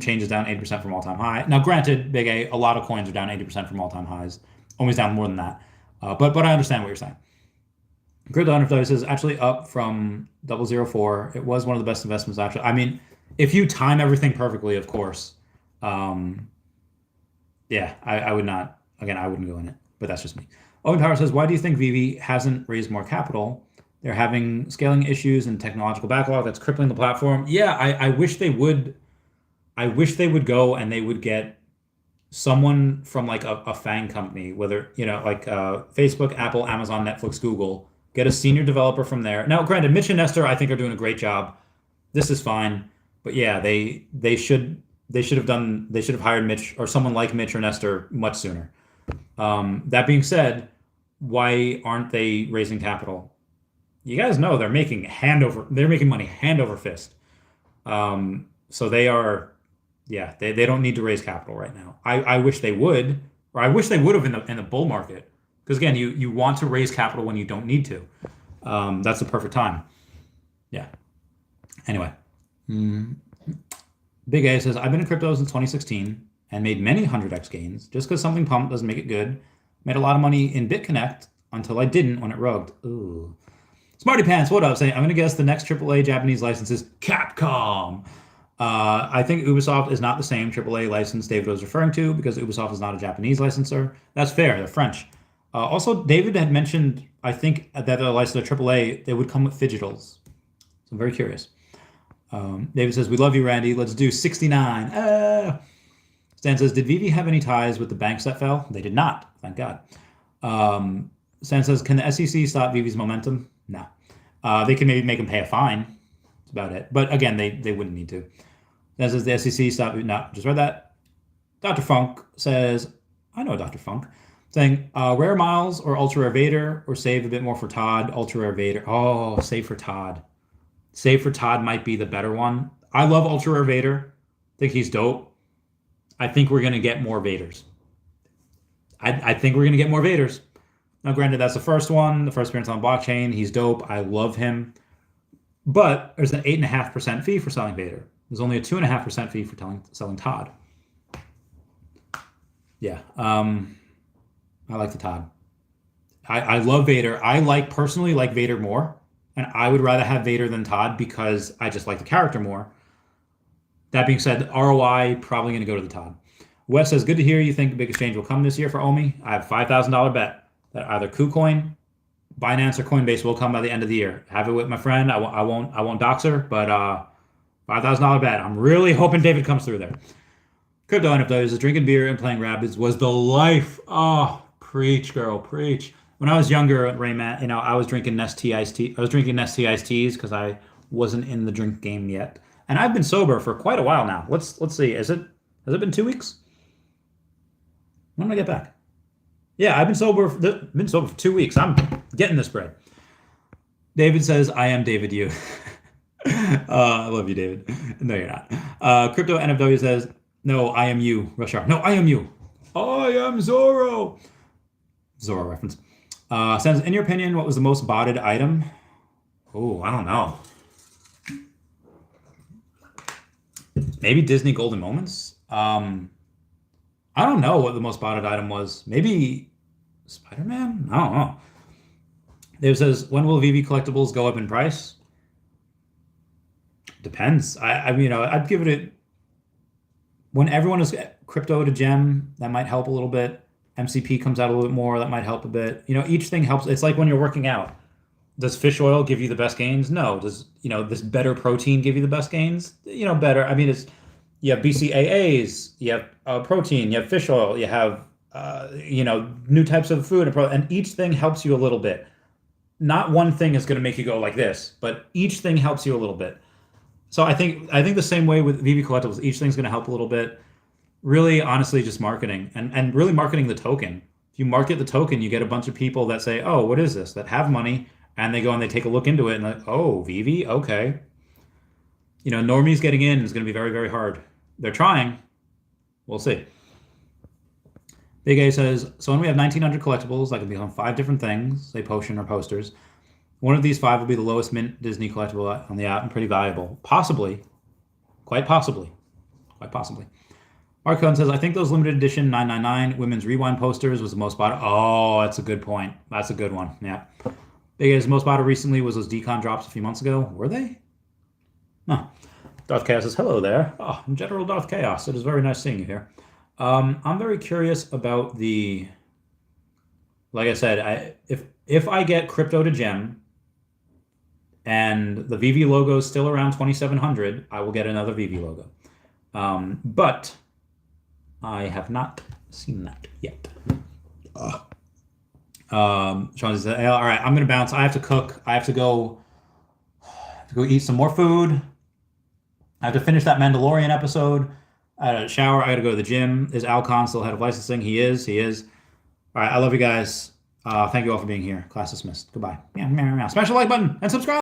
change it's down 80% from all-time high. Now, granted, Big A lot of coins are down 80% from all-time highs, always down more than that. But I understand what you're saying. Crypto NFW is actually up from 0.004. It was one of the best investments actually. I mean, if you time everything perfectly, of course. Yeah, I would not. Again, I wouldn't go in it, but that's just me. Owen Power says, why do you think Veve hasn't raised more capital? They're having scaling issues and technological backlog that's crippling the platform. Yeah, I wish they would. I wish they would go and they would get someone from like a FANG company, whether, like Facebook, Apple, Amazon, Netflix, Google, get a senior developer from there. Now, granted, Mitch and Nestor, I think, are doing a great job. This is fine. But yeah, they should have hired Mitch or someone like Mitch or Nestor much sooner. That being said, why aren't they raising capital? You guys know they're making money hand over fist. So they are, yeah, they don't need to raise capital right now. I wish they would, or I wish they would have in the bull market. Because again, you want to raise capital when you don't need to. That's the perfect time. Yeah. Anyway. Big A says, I've been in crypto since 2016 and made many 100x gains. Just because something pumped doesn't make it good. Made a lot of money in BitConnect until I didn't when it rugged. Ooh. Smarty Pants, what up? Saying, I'm going to guess the next AAA Japanese license is Capcom. I think Ubisoft is not the same AAA license David was referring to because Ubisoft is not a Japanese licensor. That's fair. They're French. Also, David had mentioned, I think, that the license of AAA, they would come with Fidgetals. So I'm very curious. David says, we love you, Randy. Let's do 69. Stan says, did Veve have any ties with the banks that fell? They did not. Thank God. Stan says, can the SEC stop Veve's momentum? No. They can maybe make them pay a fine. That's about it. But again, they wouldn't need to. Stan says, the SEC stop. No, just read that. Dr. Funk says, I know Dr. Funk. Saying, rare miles or ultra rare Vader or save a bit more for Todd. Ultra rare Vader. Oh, save for Todd. Save for Todd might be the better one. I love Ultra Rare Vader. I think he's dope. I think we're going to get more Vaders. I think we're going to get more Vaders. Now, granted, that's the first one, the first appearance on blockchain. He's dope. I love him. But there's an 8.5% fee for selling Vader. There's only a 2.5% fee for selling Todd. Yeah. I like the Todd. I love Vader. I personally like Vader more. And I would rather have Vader than Todd because I just like the character more. That being said, ROI probably going to go to the Todd. Wes says, good to hear you think the big exchange will come this year for OMI. I have a $5,000 bet that either KuCoin, Binance, or Coinbase will come by the end of the year. Have it with my friend. I won't dox her, but $5,000 bet. I'm really hoping David comes through there. Crypto NFTs is drinking beer and playing Rabbids was the life. Oh, preach, girl, preach. When I was younger, Raymat, I was drinking Nestea iced tea. I was drinking Nestea iced teas because I wasn't in the drink game yet, and I've been sober for quite a while now. Let's see. Has it been 2 weeks? When did I get back? Yeah, I've been sober. For 2 weeks. I'm getting this bread. David says, "I am David. You." I love you, David. No, you're not. Crypto NFW says, "No, I am you." Rush hour. No, I am you. I am Zorro. Zorro reference. Says, in your opinion, what was the most botted item? Oh, I don't know. Maybe Disney Golden Moments? I don't know what the most botted item was. Maybe Spider-Man? I don't know. Dave says, when will Veve collectibles go up in price? Depends. I mean, I'd give it when everyone is crypto to gem, that might help a little bit. MCP comes out a little bit more, that might help a bit. Each thing helps. It's like when you're working out. Does fish oil give you the best gains? No. Does, this better protein give you the best gains? Better. I mean, you have BCAAs, you have protein, you have fish oil, you have, new types of food, and each thing helps you a little bit. Not one thing is going to make you go like this, but each thing helps you a little bit. So I think the same way with Veve collectibles, each thing's going to help a little bit. Really, honestly, just marketing and really marketing the token. If you market the token, you get a bunch of people that say, oh, what is this? That have money, and they go and they take a look into it and like, oh, Veve, okay. Normies getting in is going to be very, very hard. They're trying. We'll see. Big A says, so when we have 1,900 collectibles, that can be on 5 different things, say potion or posters. One of these 5 will be the lowest mint Disney collectible on the app and pretty valuable. Possibly. Quite possibly. Quite possibly. Arcon says, I think those limited edition 999 women's rewind posters was the most bought. Oh, that's a good point. That's a good one. Yeah. Biggest most bought recently was those decon drops a few months ago. Were they? No. Darth Chaos says, hello there. Oh, I'm General Darth Chaos. It is very nice seeing you here. I'm very curious about the, like I said, if I get crypto to gem and the VV logo is still around 2,700, I will get another VV logo. But I have not seen that yet. Sean says, hey, all right, I'm going to bounce. I have to cook. I have to go eat some more food. I have to finish that Mandalorian episode. I had a shower. I got to go to the gym. Is Alcon still head of licensing? He is. All right, I love you guys. Thank you all for being here. Class dismissed. Goodbye. Smash the like button and subscribe.